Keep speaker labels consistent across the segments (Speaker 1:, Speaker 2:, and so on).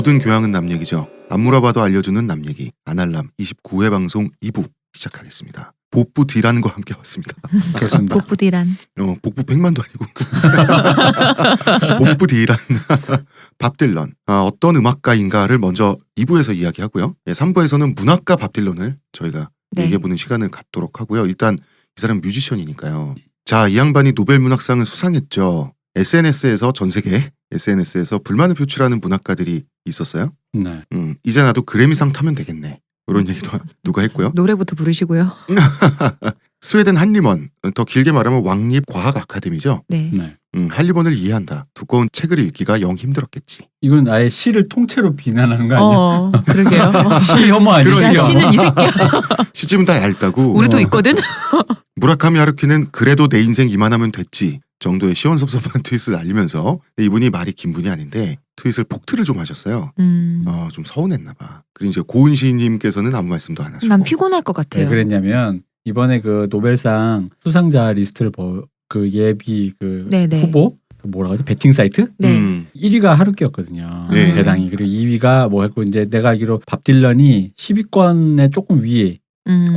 Speaker 1: 모든 교양은 남 얘기죠. 안 물어봐도 알려주는 남 얘기. 아날람 29회 방송 2부 시작하겠습니다. 복부 디란과 함께 왔습니다.
Speaker 2: 그렇습니다.
Speaker 3: 복부 디란.
Speaker 1: 복부 백만도 아니고 복부 디란 밥 딜런. 어떤 음악가인가를 먼저 2부에서 이야기하고요. 3부에서는 문학가 밥 딜런을 저희가 얘기해보는 시간을 갖도록 하고요. 일단 이 사람 뮤지션이니까요. 자, 이 양반이 노벨 문학상을 수상했죠. SNS에서 전 세계 SNS에서 불만을 표출하는 문학가들이 있었어요.
Speaker 2: 네.
Speaker 1: 이제 나도 그래미상 타면 되겠네. 이런 얘기도 누가 했고요.
Speaker 3: 노래부터 부르시고요.
Speaker 1: 스웨덴 한리먼, 더 길게 말하면 왕립 과학 아카데미죠.
Speaker 3: 네.
Speaker 2: 네.
Speaker 1: 한리먼을 이해한다. 두꺼운 책을 읽기가 영 힘들었겠지.
Speaker 2: 이건 아예 시를 통째로 비난하는 거 아니야?
Speaker 3: 그러게요.
Speaker 2: 시 혐오 아니야?
Speaker 1: 그러니까.
Speaker 3: 야, 씨는 이 새끼야.
Speaker 1: 시집은 다 얇다고.
Speaker 3: 우리도 있거든.
Speaker 1: 무라카미 하루키는 그래도 내 인생 이만하면 됐지 정도의 시원섭섭한 트윗을 날리면서 이분이 말이 긴 분이 아닌데 트윗을 폭트를 좀 하셨어요. 좀 서운했나 봐. 그리고 이제 고은 시인님께서는 아무 말씀도 안 하시고.
Speaker 3: 난 피곤할 것 같아요.
Speaker 2: 왜 그랬냐면 이번에 그 노벨상 수상자 리스트를 그 예비 그
Speaker 3: 네네.
Speaker 2: 후보 그 뭐라고 하지? 베팅 사이트?
Speaker 3: 네.
Speaker 2: 1위가 하루키였거든요.
Speaker 1: 네.
Speaker 2: 배당이. 그리고 2위가 뭐 했고 이제 내가 알기로 밥 딜런이 10위권에 조금 위에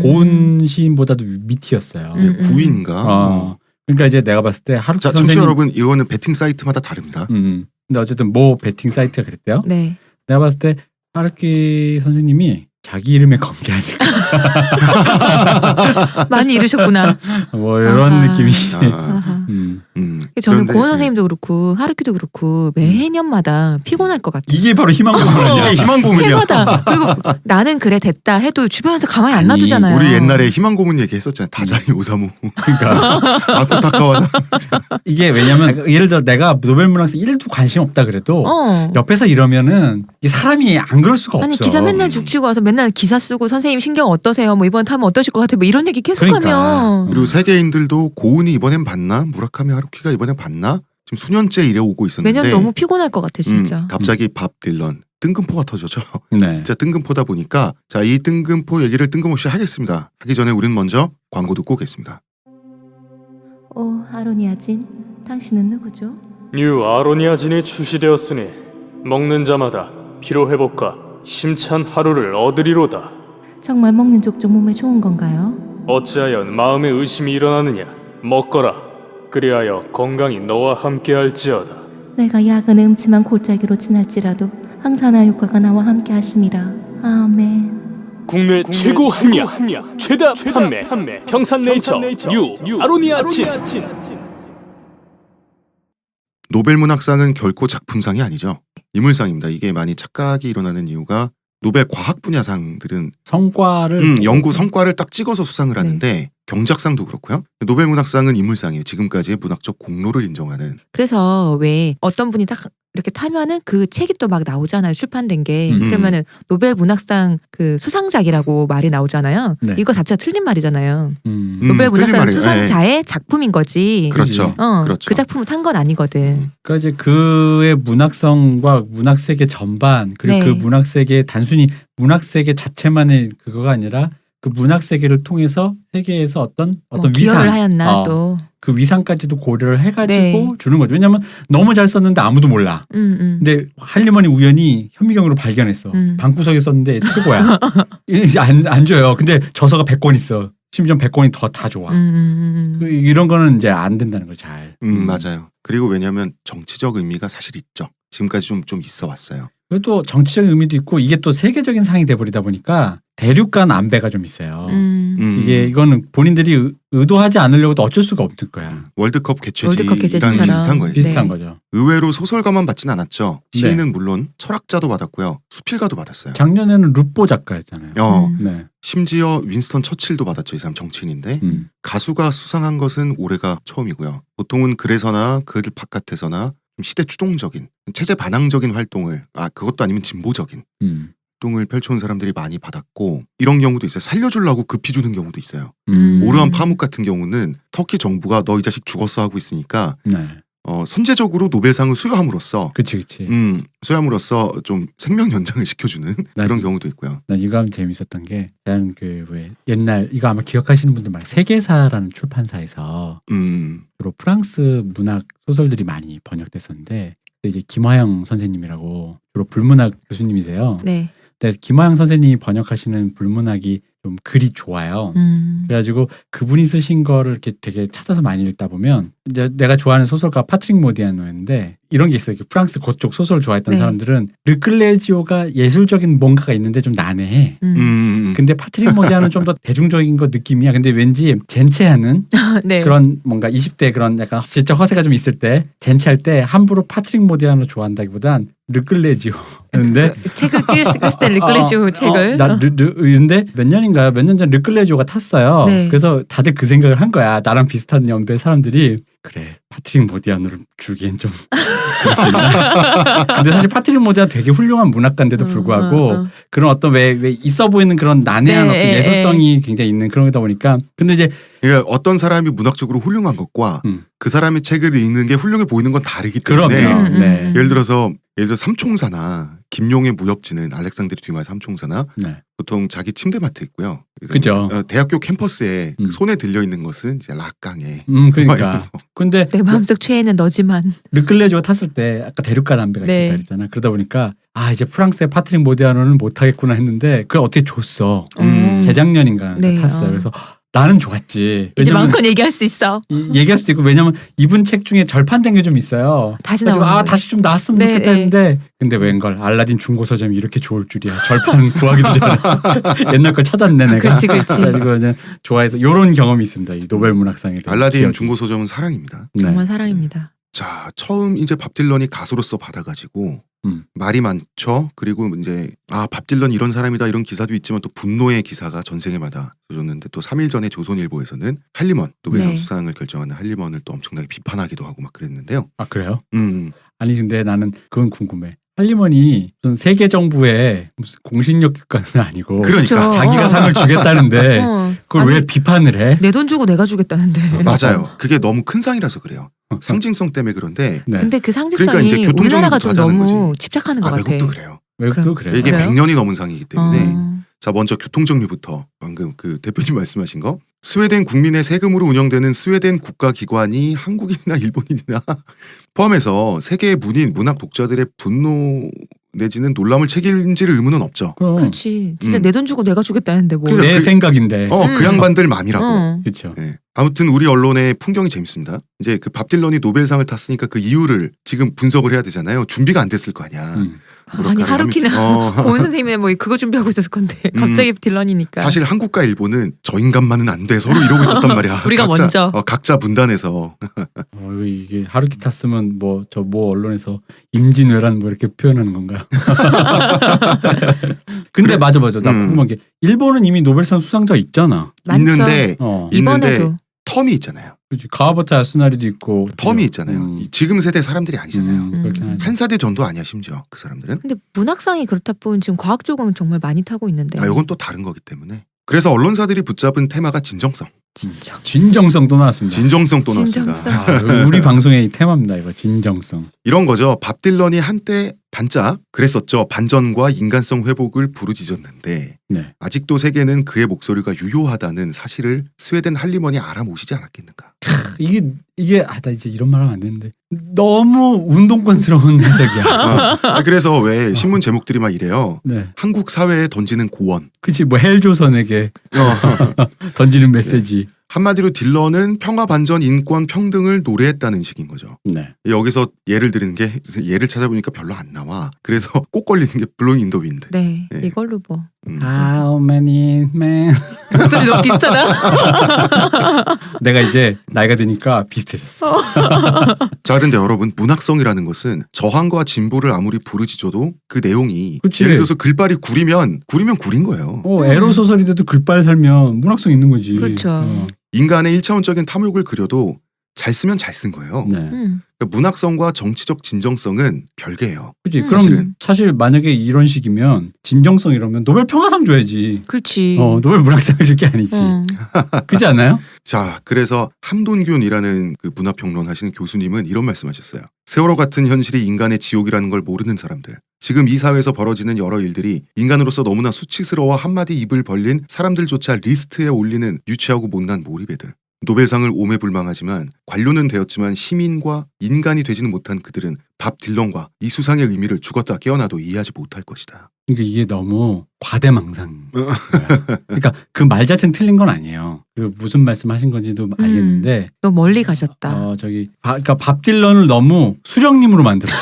Speaker 2: 고은 시인보다도 밑이었어요.
Speaker 1: 9위인가?
Speaker 2: 그러니까 이제 내가 봤을 때 하루키
Speaker 1: 자,
Speaker 2: 선생님
Speaker 1: 청취자 여러분, 이거는 베팅 사이트마다 다릅니다.
Speaker 2: 근데 어쨌든 뭐 베팅 사이트가 그랬대요.
Speaker 3: 네.
Speaker 2: 내가 봤을 때 하루키 선생님이 자기 이름에 건 게 아닐까.
Speaker 3: 많이 잃으셨구나.
Speaker 2: 뭐 이런
Speaker 3: 아하.
Speaker 2: 느낌이.
Speaker 1: 아,
Speaker 3: 저는
Speaker 1: 그런데,
Speaker 3: 고은 선생님도 그렇고 하루키도 그렇고 매해년마다 피곤할 것 같아요.
Speaker 2: 이게 바로 희망 고문 아니야?
Speaker 1: 이게 희망 고문이야.
Speaker 3: 해마다. 그리고 나는 그래 됐다 해도 주변에서 가만히 안 놔두잖아요.
Speaker 1: 우리 옛날에 희망 고문 얘기했었잖아요. 다자이 오사무.
Speaker 2: 그러니까
Speaker 1: 아쿠타카와.
Speaker 2: 이게 왜냐면 예를 들어 내가 노벨 문학상 1도 관심 없다 그래도 옆에서 이러면은 이 사람이 안 그럴 수가
Speaker 3: 아니
Speaker 2: 없어.
Speaker 3: 기사 맨날 죽치고 와서 맨날 기사 쓰고 선생님 신경 어떠세요? 뭐 이번 타면 어떠실 것 같아요? 뭐 이런 얘기 계속하면
Speaker 2: 그러니까.
Speaker 1: 그리고 세계인들도 고은이 이번엔 봤나? 무라카미 하루키가 이번엔 봤나? 지금 수년째 이래 오고 있었는데
Speaker 3: 매년 너무 피곤할 것 같아 진짜.
Speaker 1: 갑자기 밥 딜런 뜬금포가 터졌죠.
Speaker 2: 네.
Speaker 1: 진짜 뜬금포다 보니까 자, 이 뜬금포 얘기를 뜬금없이 하겠습니다. 하기 전에 우린 먼저 광고 듣고 오겠습니다.
Speaker 4: 아로니아진, 당신은 누구죠?
Speaker 5: 뉴 아로니아진이 출시되었으니 먹는 자마다 피로회복과 심찬 하루를 얻으리로다.
Speaker 4: 정말 먹는 족족 몸에 좋은 건가요?
Speaker 5: 어찌하여 마음에 의심이 일어나느냐. 먹거라. 그리하여 건강이 너와 함께할지어다.
Speaker 4: 내가 약은 음침한 골짜기로 지날지라도 항산화 효과가 나와 함께 하심이라. 아멘.
Speaker 5: 국내 최고 합리화, 최다 판매, 평산네이처 뉴 아로니아진.
Speaker 1: 노벨 문학상은 결코 작품상이 아니죠. 인물상입니다. 이게 많이 착각이 일어나는 이유가 노벨 과학 분야상들은
Speaker 2: 성과를
Speaker 1: 연구 성과를 딱 찍어서 수상을 하는데 경작상도 그렇고요. 노벨 문학상은 인물상이에요. 지금까지의 문학적 공로를 인정하는.
Speaker 3: 그래서 왜 어떤 분이 딱 이렇게 타면은 그 책이 또 막 나오잖아요. 출판된 게. 그러면은 노벨 문학상 그 수상작이라고 말이 나오잖아요.
Speaker 2: 네.
Speaker 3: 이거 자체가 틀린 말이잖아요.
Speaker 1: 틀린
Speaker 3: 노벨 문학상
Speaker 1: 말이에요.
Speaker 3: 수상자의 작품인 거지.
Speaker 1: 그렇죠.
Speaker 3: 그 작품을 탄 건 아니거든.
Speaker 2: 그러니까 이제 그의 문학성과 문학 세계 전반 그리고
Speaker 3: 네.
Speaker 2: 그 문학 세계 단순히 문학 세계 자체만의 그거가 아니라 그 문학 세계를 통해서 세계에서 어떤
Speaker 3: 기여를
Speaker 2: 위상,
Speaker 3: 하였나 또.
Speaker 2: 그 위상까지도 고려를 해가지고
Speaker 3: 네.
Speaker 2: 주는 거죠. 왜냐하면 너무 잘 썼는데 아무도 몰라. 근데 한리먼이 우연히 현미경으로 발견했어. 방구석에 썼는데 최고야. 안 줘요. 근데 저서가 100권 있어. 심지어 100권이 더 다 좋아. 이런 거는 이제 안 된다는 거 잘.
Speaker 1: 맞아요. 그리고 왜냐하면 정치적 의미가 사실 있죠. 지금까지 좀 있어 왔어요.
Speaker 2: 그리고 또 정치적인 의미도 있고 이게 또 세계적인 상이 돼버리다 보니까 대륙 간 안배가 좀 있어요. 이거는 본인들이 의도하지 않으려고도 어쩔 수가 없을 거야.
Speaker 1: 월드컵 개최지랑
Speaker 3: 월드컵 개최지처럼.
Speaker 1: 비슷한 거예요.
Speaker 2: 비슷한
Speaker 3: 네.
Speaker 2: 거죠.
Speaker 1: 의외로 소설가만 받진 않았죠. 시인은 물론 철학자도 받았고요. 수필가도 받았어요.
Speaker 2: 작년에는 루포 작가였잖아요. 네.
Speaker 1: 심지어 윈스턴 처칠도 받았죠. 이 사람 정치인인데 가수가 수상한 것은 올해가 처음이고요. 보통은 글에서나 글 바깥에서나 좀 시대 추동적인 체제 반항적인 활동을 그것도 아니면 진보적인 활동을 펼쳐온 사람들이 많이 받았고 이런 경우도 있어요. 살려주려고 급히 주는 경우도 있어요. 오르한 파묵 같은 경우는 터키 정부가 너 이 자식 죽었어 하고 있으니까
Speaker 2: 네.
Speaker 1: 선제적으로 노벨상을 수여함으로써
Speaker 2: 그치.
Speaker 1: 수여함으로써 좀 생명 연장을 시켜주는 그런 경우도 있고요.
Speaker 2: 난 이거 하면 재밌었던 게 나는 왜 옛날 이거 아마 기억하시는 분들 많아요. 세계사라는 출판사에서 주로 프랑스 문학 소설들이 많이 번역됐었는데 이제 김화영 선생님이라고 주로 불문학 교수님이세요.
Speaker 3: 네.
Speaker 2: 근데 김화영 선생님이 번역하시는 불문학이 좀 글이 좋아요. 그래가지고 그분이 쓰신 거를 이렇게 되게 찾아서 많이 읽다 보면 이제 내가 좋아하는 소설가 파트릭 모디아노였는데 이런 게 있어요. 프랑스 그쪽 소설 좋아했던
Speaker 3: 네.
Speaker 2: 사람들은 르클레지오가 예술적인 뭔가가 있는데 좀 난해해. 근데 파트릭 모디아노는 좀 더 대중적인 거 느낌이야. 근데 왠지 젠체하는
Speaker 3: 네.
Speaker 2: 그런 뭔가 20대 그런 약간 진짜 허세가 좀 있을 때 젠체할 때 함부로 파트릭 모디아노 좋아한다기보단 르클레지오. 근데
Speaker 3: 책을 깼을 때 르클레지오 책을.
Speaker 2: 근데 몇 년 전 르클레지오가 탔어요.
Speaker 3: 네.
Speaker 2: 그래서 다들 그 생각을 한 거야. 나랑 비슷한 연배 사람들이 그래 파트릭 모디아노를 주기엔 좀 그럴 수 있나. 근데 사실 파트릭 모디아노 되게 훌륭한 문학가인데도 불구하고 그런 어떤 왜 있어 보이는 그런 난해한
Speaker 3: 네,
Speaker 2: 어떤 예술성이 굉장히 있는 그런 거다 보니까 근데 이제
Speaker 1: 그러니까 어떤 사람이 문학적으로 훌륭한 것과 그 사람의 책을 읽는 게 훌륭해 보이는 건 다르기 때문에
Speaker 2: 그럼요. 네.
Speaker 1: 예를 들어서 삼총사나 김용의 무협지는 알렉산드리 듀마의 삼총사나
Speaker 2: 네.
Speaker 1: 보통 자기 침대맡에 있고요. 그래서
Speaker 2: 그죠.
Speaker 1: 대학교 캠퍼스에 그 손에 들려 있는 것은 이제 락강에.
Speaker 2: 그러니까. 근데
Speaker 3: 내 마음속 최애는 너지만.
Speaker 2: 르클레지오가 탔을 때 아까 대륙가 남배가
Speaker 3: 네.
Speaker 2: 있었다 그랬잖아. 그러다 보니까 아 이제 프랑스의 파트릭 모디아노는 못하겠구나 했는데 그걸 어떻게 줬어. 재작년인가
Speaker 3: 네,
Speaker 2: 탔어요. 그래서 나는 좋았지.
Speaker 3: 이제 마음껏 얘기할 수 있어.
Speaker 2: 얘기할 수도 있고 왜냐면 이분 책 중에 절판된 게 좀 있어요.
Speaker 3: 다시
Speaker 2: 그래가지고
Speaker 3: 나오는
Speaker 2: 다시 좀 나왔으면
Speaker 3: 네,
Speaker 2: 좋겠다
Speaker 3: 네.
Speaker 2: 했는데 근데 웬걸 알라딘 중고 서점이 이렇게 좋을 줄이야. 절판 구하기도 전에 옛날 걸 찾았네 내가.
Speaker 3: 그렇지.
Speaker 2: 그래가지고 이제 좋아해서 이런 경험이 있습니다. 이 노벨 문학상에 대한
Speaker 1: 알라딘
Speaker 2: 기억이.
Speaker 1: 중고서점은 사랑입니다.
Speaker 2: 네.
Speaker 3: 정말 사랑입니다.
Speaker 1: 자, 처음 이제 밥 딜런이 가수로서 받아가지고 말이 많죠. 그리고 이제 밥 딜런 이런 사람이다 이런 기사도 있지만 또 분노의 기사가 전세계마다 쏟았는데 또 3일 전에 조선일보에서는 할리먼 노벨상
Speaker 3: 네.
Speaker 1: 수상을 결정하는 할리먼을 또 엄청나게 비판하기도 하고 막 그랬는데요.
Speaker 2: 아 그래요?
Speaker 1: 아니
Speaker 2: 근데 나는 그건 궁금해. 할리먼이 무슨 세계 정부의 무슨 공신력 기관은 아니고
Speaker 1: 그러니까
Speaker 3: 그렇죠.
Speaker 2: 자기가 상을 주겠다는데 그걸
Speaker 3: 아니,
Speaker 2: 왜 비판을 해?
Speaker 3: 내 돈 주고 내가 주겠다는데.
Speaker 1: 맞아요. 그게 너무 큰 상이라서 그래요. 상징성 때문에 그런데
Speaker 2: 네.
Speaker 3: 근데 그 상징성이
Speaker 1: 그러니까 이제 교통정리부터
Speaker 3: 우리나라가 좀
Speaker 1: 하자는
Speaker 3: 너무
Speaker 1: 거지.
Speaker 3: 집착하는 것 같아.
Speaker 1: 외국도 그래요.
Speaker 2: 외국도 그래요.
Speaker 1: 이게
Speaker 3: 그래요?
Speaker 1: 100년이 넘은 상이기 때문에
Speaker 3: 어.
Speaker 1: 자 먼저 교통정리부터 방금 그 대표님 말씀하신 거 스웨덴 국민의 세금으로 운영되는 스웨덴 국가기관이 한국인이나 일본인이나 포함해서 세계의 문학 독자들의 분노 내지는 놀람을 책임질 의무는 없죠.
Speaker 2: 그럼
Speaker 3: 그렇지. 진짜 내 돈 주고 내가 주겠다는데 뭐.
Speaker 1: 그러니까
Speaker 2: 내 생각인데.
Speaker 1: 그 양반들 맘이라고.
Speaker 2: 그렇죠.
Speaker 1: 네. 아무튼 우리 언론의 풍경이 재밌습니다. 이제 그 밥 딜런이 노벨상을 탔으니까 그 이유를 지금 분석을 해야 되잖아요. 준비가 안 됐을 거 아니야.
Speaker 3: 아니 하루키나 본 선생님이 뭐 그거 준비하고 있었을 건데 갑자기 딜런이니까.
Speaker 1: 사실 한국과 일본은 저 인간만은 안 돼 서로 이러고 있었단 말이야.
Speaker 3: 우리가
Speaker 1: 각자,
Speaker 3: 먼저.
Speaker 1: 각자 분단해서.
Speaker 2: 이게 하루키 탔으면 뭐 저 뭐 언론에서 임진왜란 뭐 이렇게 표현하는 건가요? 근데
Speaker 1: 그래.
Speaker 2: 맞아. 나 궁금한 게 일본은 이미 노벨상 수상자 있잖아.
Speaker 3: 많죠.
Speaker 1: 있는데
Speaker 3: 이번에도
Speaker 1: 텀이 있잖아요.
Speaker 2: 그렇지. 가와바타 야스나리도 있고
Speaker 1: 텀이 있잖아요. 지금 세대 사람들이 아니잖아요.
Speaker 2: 그렇긴 하죠.
Speaker 1: 한 세대 전도 아니야 심지어 그 사람들은.
Speaker 3: 근데 문학상이 그렇다 보면 지금 과학 쪽은 정말 많이 타고 있는데.
Speaker 1: 이건 또 다른 거기 때문에. 그래서 언론사들이 붙잡은 테마가 진정성.
Speaker 3: 진짜.
Speaker 2: 진정성도 나왔습니다.
Speaker 1: 진정성 또 나왔습니다.
Speaker 3: 진정성.
Speaker 2: 우리 방송의 테마입니다. 이거 진정성.
Speaker 1: 이런 거죠. 밥 딜런이 한때 반짝 그랬었죠. 반전과 인간성 회복을 부르짖었는데
Speaker 2: 네.
Speaker 1: 아직도 세계는 그의 목소리가 유효하다는 사실을 스웨덴 할리먼이 알아모시지 않았겠는가.
Speaker 2: 이게 나 이제 이런 말 하면 안 되는데 너무 운동권스러운 해석이야.
Speaker 1: 그래서 왜 신문 제목들이 막 이래요.
Speaker 2: 네.
Speaker 1: 한국 사회에 던지는 고언.
Speaker 2: 그렇지. 뭐 헬조선에게 던지는 메시지.
Speaker 1: 한마디로 딜런은 평화 반전 인권 평등을 노래했다는 식인 거죠.
Speaker 2: 네.
Speaker 1: 여기서 예를 드리는 게 예를 찾아보니까 별로 안 나와. 그래서 꼭 걸리는 게 블로잉 인 더 윈드.
Speaker 3: 네.
Speaker 1: 네.
Speaker 3: 이걸로 뭐.
Speaker 2: How many men?
Speaker 3: 목소리 너무 비슷하다.
Speaker 2: 내가 이제 나이가 드니까 비슷해졌어.
Speaker 1: 자, 그런데 여러분 문학성이라는 것은 저항과 진보를 아무리 부르짖어도 그 내용이
Speaker 2: 그치.
Speaker 1: 예를 들어서 글발이 구리면 구린 거예요.
Speaker 2: 에로 소설인데도 글빨 살면 문학성 있는 거지.
Speaker 3: 그렇죠.
Speaker 1: 인간의 1차원적인 탐욕을 그려도 잘 쓰면 잘 쓴 거예요.
Speaker 2: 네.
Speaker 1: 그러니까 문학성과 정치적 진정성은 별개예요.
Speaker 2: 그렇지.
Speaker 1: 사실은.
Speaker 2: 그럼 사실 만약에 이런 식이면 진정성 이러면 노벨 평화상 줘야지.
Speaker 3: 그렇지.
Speaker 2: 노벨 문학상을 줄 게 아니지. 그렇지 않아요?
Speaker 1: 자, 그래서 함돈균이라는 그 문화평론 하시는 교수님은 이런 말씀하셨어요. 세월호 같은 현실이 인간의 지옥이라는 걸 모르는 사람들. 지금 이 사회에서 벌어지는 여러 일들이 인간으로서 너무나 수치스러워 한마디 입을 벌린 사람들조차 리스트에 올리는 유치하고 못난 몰입애들. 노벨상을 오매불망하지만 관료는 되었지만 시민과 인간이 되지는 못한 그들은 밥 딜런과 이 수상의 의미를 죽었다 깨어나도 이해하지 못할 것이다.
Speaker 2: 그러니까 이게 너무 과대망상. 그러니까 그 말 자체는 틀린 건 아니에요. 그리고 무슨 말씀하신 건지도 알겠는데
Speaker 3: 너무 멀리 가셨다.
Speaker 2: 그러니까 밥 딜런을 너무 수령님으로 만들었어.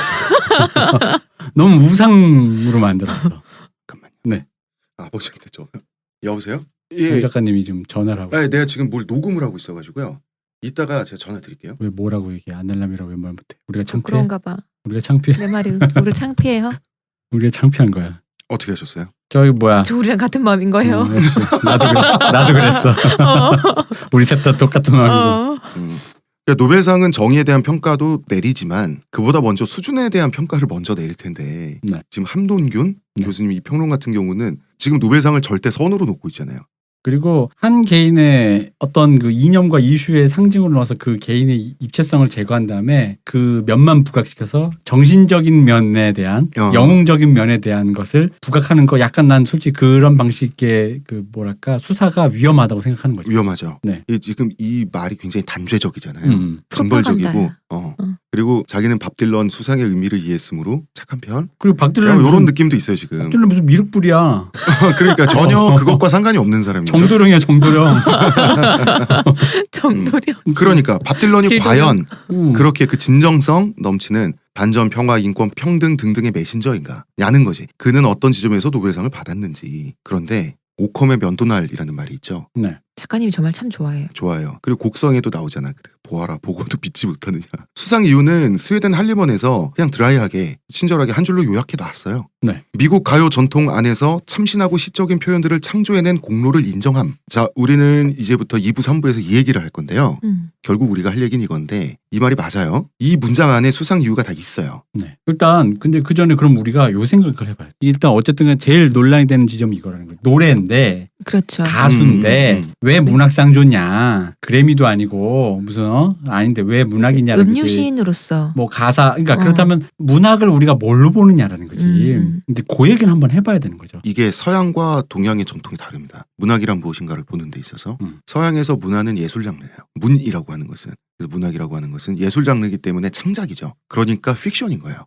Speaker 2: 너무 우상으로 만들었어.
Speaker 1: 잠깐만요.
Speaker 2: 네.
Speaker 1: 아버지한테 저 여보세요?
Speaker 2: 정 작가님이 지금 전화를 하고.
Speaker 1: 네, 내가 지금 뭘 녹음을 하고 있어가지고요. 이따가 제가 전화 드릴게요.
Speaker 2: 왜 뭐라고 얘기해? 안날람이라고 왜 말 못해? 우리가 창피해.
Speaker 3: 그런가 봐.
Speaker 2: 우리가 창피해.
Speaker 3: 내 말이 우리 창피해요.
Speaker 2: 우리가 창피한 거야.
Speaker 1: 어떻게 하셨어요?
Speaker 2: 저기 뭐야?
Speaker 3: 저 우리랑 같은 마음인 거예요.
Speaker 2: 역시. 나도 그랬어. 우리 셋 다 똑같은 마음이고.
Speaker 1: 그러니까 노벨상은 정의에 대한 평가도 내리지만 그보다 먼저 수준에 대한 평가를 먼저 내릴 텐데
Speaker 2: 네.
Speaker 1: 지금 함돈균
Speaker 2: 네.
Speaker 1: 교수님 이 평론 같은 경우는 지금 노벨상을 절대 선으로 놓고 있잖아요.
Speaker 2: 그리고 한 개인의 어떤 그 이념과 이슈의 상징으로 넣어서 그 개인의 입체성을 제거한 다음에 그 면만 부각시켜서 정신적인 면에 대한 영웅적인 면에 대한 것을 부각하는 거 약간 난 솔직히 그런 방식의 그 뭐랄까 수사가 위험하다고 생각하는 거죠.
Speaker 1: 위험하죠.
Speaker 2: 네.
Speaker 1: 지금 이 말이 굉장히 단죄적이잖아요. 징벌적이고
Speaker 3: 프로파간다야.
Speaker 1: 그리고 자기는 밥 딜런 수상의 의미를 이해했으므로 착한 편.
Speaker 2: 그리고 박 딜런
Speaker 1: 이런 느낌도 있어요 지금.
Speaker 2: 박 딜런 무슨 미륵불이야.
Speaker 1: 그러니까 전혀 그것과 상관이 없는 사람이죠.
Speaker 2: 정도령이야 정도령.
Speaker 3: 정도령.
Speaker 1: 그러니까 밥 딜런이 과연
Speaker 2: 음.
Speaker 1: 그렇게 그 진정성 넘치는 반전, 평화, 인권, 평등 등등의 메신저인가냐는 거지. 그는 어떤 지점에서 노벨상을 받았는지. 그런데 오컴의 면도날이라는 말이 있죠.
Speaker 2: 네.
Speaker 3: 작가님이 저 말 참 좋아해요.
Speaker 1: 좋아요. 그리고 곡성에도 나오잖아. 보아라 보고도 믿지 못하느냐. 수상 이유는 스웨덴 할리먼에서 그냥 드라이하게 친절하게 한 줄로 요약해 놨어요.
Speaker 2: 네.
Speaker 1: 미국 가요 전통 안에서 참신하고 시적인 표현들을 창조해낸 공로를 인정함. 자, 우리는 이제부터 2부 3부에서 이 얘기를 할 건데요. 결국 우리가 할 얘기는 이건데 이 말이 맞아요. 이 문장 안에 수상 이유가 다 있어요.
Speaker 2: 네. 일단 근데 그 전에 그럼 우리가 요 생각을 해봐요. 일단 어쨌든 제일 논란이 되는 지점이 이거라는 거예요. 노래인데
Speaker 3: 그렇죠.
Speaker 2: 가수인데 왜 문학상 줬냐? 그래미도 아니고 무슨 아닌데 왜 문학이냐는
Speaker 3: 음유
Speaker 2: 거지.
Speaker 3: 시인으로서
Speaker 2: 뭐 가사 그러니까 그렇다면 문학을 우리가 뭘로 보느냐라는 거지. 근데 그 얘기는 한번 해봐야 되는 거죠.
Speaker 1: 이게 서양과 동양의 전통이 다릅니다. 문학이란 무엇인가를 보는 데 있어서 서양에서 문화는 예술 장르예요. 문이라고 하는 것은. 그래서 문학이라고 하는 것은 예술 장르이기 때문에 창작이죠. 그러니까 픽션인 거예요.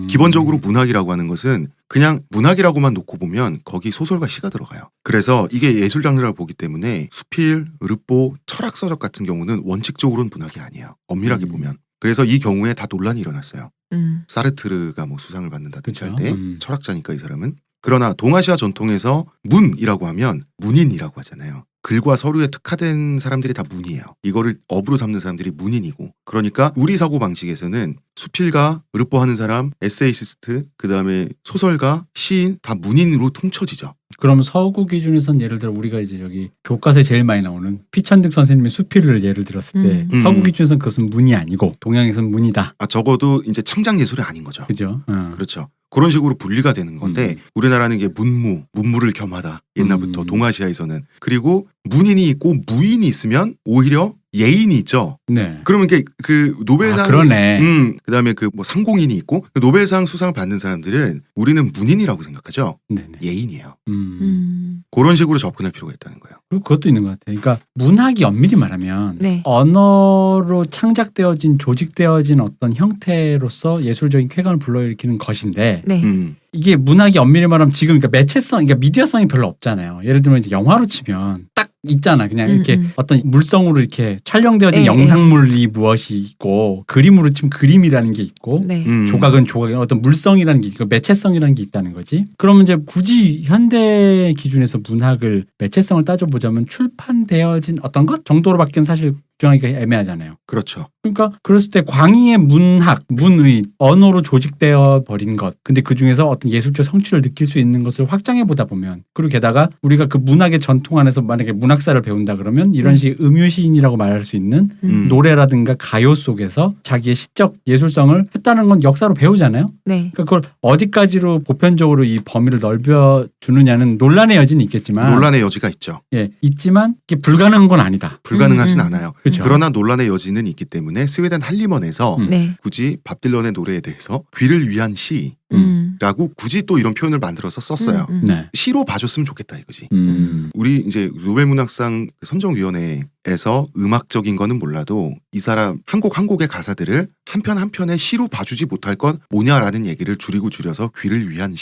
Speaker 1: 기본적으로 문학이라고 하는 것은 그냥 문학이라고만 놓고 보면 거기 소설과 시가 들어가요. 그래서 이게 예술 장르라고 보기 때문에 수필, 르뽀, 철학서적 같은 경우는 원칙적으로는 문학이 아니에요. 엄밀하게 보면. 그래서 이 경우에 다 논란이 일어났어요. 사르트르가 뭐 수상을 받는다든지 할 때 철학자니까 이 사람은. 그러나 동아시아 전통에서 문이라고 하면 문인이라고 하잖아요. 글과 서류에 특화된 사람들이 다 문이에요. 이거를 업으로 삼는 사람들이 문인이고. 그러니까 우리 사고방식에서는 수필가, 르뽀하는 사람, 에세이시스트, 그다음에 소설가, 시인 다 문인으로 퉁쳐지죠.
Speaker 2: 그럼 서구 기준에선 예를 들어 우리가 이제 여기 교과서에 제일 많이 나오는 피천득 선생님의 수필을 예를 들었을 때 서구 기준에서는 그것은 문이 아니고 동양에서는 문이다.
Speaker 1: 적어도 이제 창작 예술이 아닌 거죠.
Speaker 2: 그죠?
Speaker 1: 그렇죠. 그런 식으로 분리가 되는 건데 우리나라는 이게 문무를 겸하다. 옛날부터 동아시아에서는. 그리고 문인이 있고 무인이 있으면 오히려 예인이 있죠.
Speaker 2: 네.
Speaker 1: 그러면 이게 그 노벨상
Speaker 2: 그러네.
Speaker 1: 그다음에 그 뭐 상공인이 있고 그 노벨상 수상을 받는 사람들은 우리는 문인이라고 생각하죠.
Speaker 2: 네네.
Speaker 1: 예인이에요. 그런 식으로 접근할 필요가 있다는 거예요.
Speaker 2: 그리고 그것도 있는 것 같아요. 그러니까 문학이 엄밀히 말하면
Speaker 3: 네.
Speaker 2: 언어로 창작되어진 조직되어진 어떤 형태로서 예술적인 쾌감을 불러일으키는 것인데
Speaker 3: 네.
Speaker 2: 이게 문학이 엄밀히 말하면 지금 그러니까 매체성, 그러니까 미디어성이 별로 없잖아요. 예를 들면 이제 영화로 치면 딱 있잖아. 그냥 이렇게 어떤 물성으로 이렇게 촬영되어진
Speaker 3: 네,
Speaker 2: 영상물이 무엇이 있고 그림으로 치면 그림이라는 게 있고
Speaker 3: 네.
Speaker 2: 조각은 조각이 어떤 물성이라는 게 있고 매체성이라는 게 있다는 거지. 그러면 이제 굳이 현대 기준에서 문학을 매체성을 따져보자면 출판되어진 어떤 것 정도로밖에 사실 주장하기가 애매하잖아요.
Speaker 1: 그렇죠.
Speaker 2: 그러니까 그랬을 때 광의의 문학, 문의, 언어로 조직되어 버린 것. 근데 그 중에서 어떤 예술적 성취를 느낄 수 있는 것을 확장해 보다 보면 그리고 게다가 우리가 그 문학의 전통 안에서 만약에 문학사를 배운다 그러면 이런 식의 음유시인이라고 말할 수 있는 노래라든가 가요 속에서 자기의 시적 예술성을 했다는 건 역사로 배우잖아요.
Speaker 3: 네.
Speaker 2: 그러니까 그걸 어디까지로 보편적으로 이 범위를 넓혀 주느냐는 논란의 여지는 있겠지만
Speaker 1: 논란의 여지가 있죠.
Speaker 2: 예, 있지만 이게 불가능한 건 아니다.
Speaker 1: 불가능하진 않아요.
Speaker 2: 그죠? 그쵸.
Speaker 1: 그러나 논란의 여지는 있기 때문에 스웨덴 할리먼에서
Speaker 3: 네.
Speaker 1: 굳이 밥 딜런의 노래에 대해서 귀를 위한 시 라고 굳이 또 이런 표현을 만들어서 썼어요.
Speaker 2: 네.
Speaker 1: 시로 봐줬으면 좋겠다 이거지. 우리 이제 노벨문학상 선정위원회에서 음악적인 거는 몰라도 이 사람 한 곡 한 곡의 가사들을 한 편 한 편의 시로 봐주지 못할 것 뭐냐라는 얘기를 줄여서 귀를 위한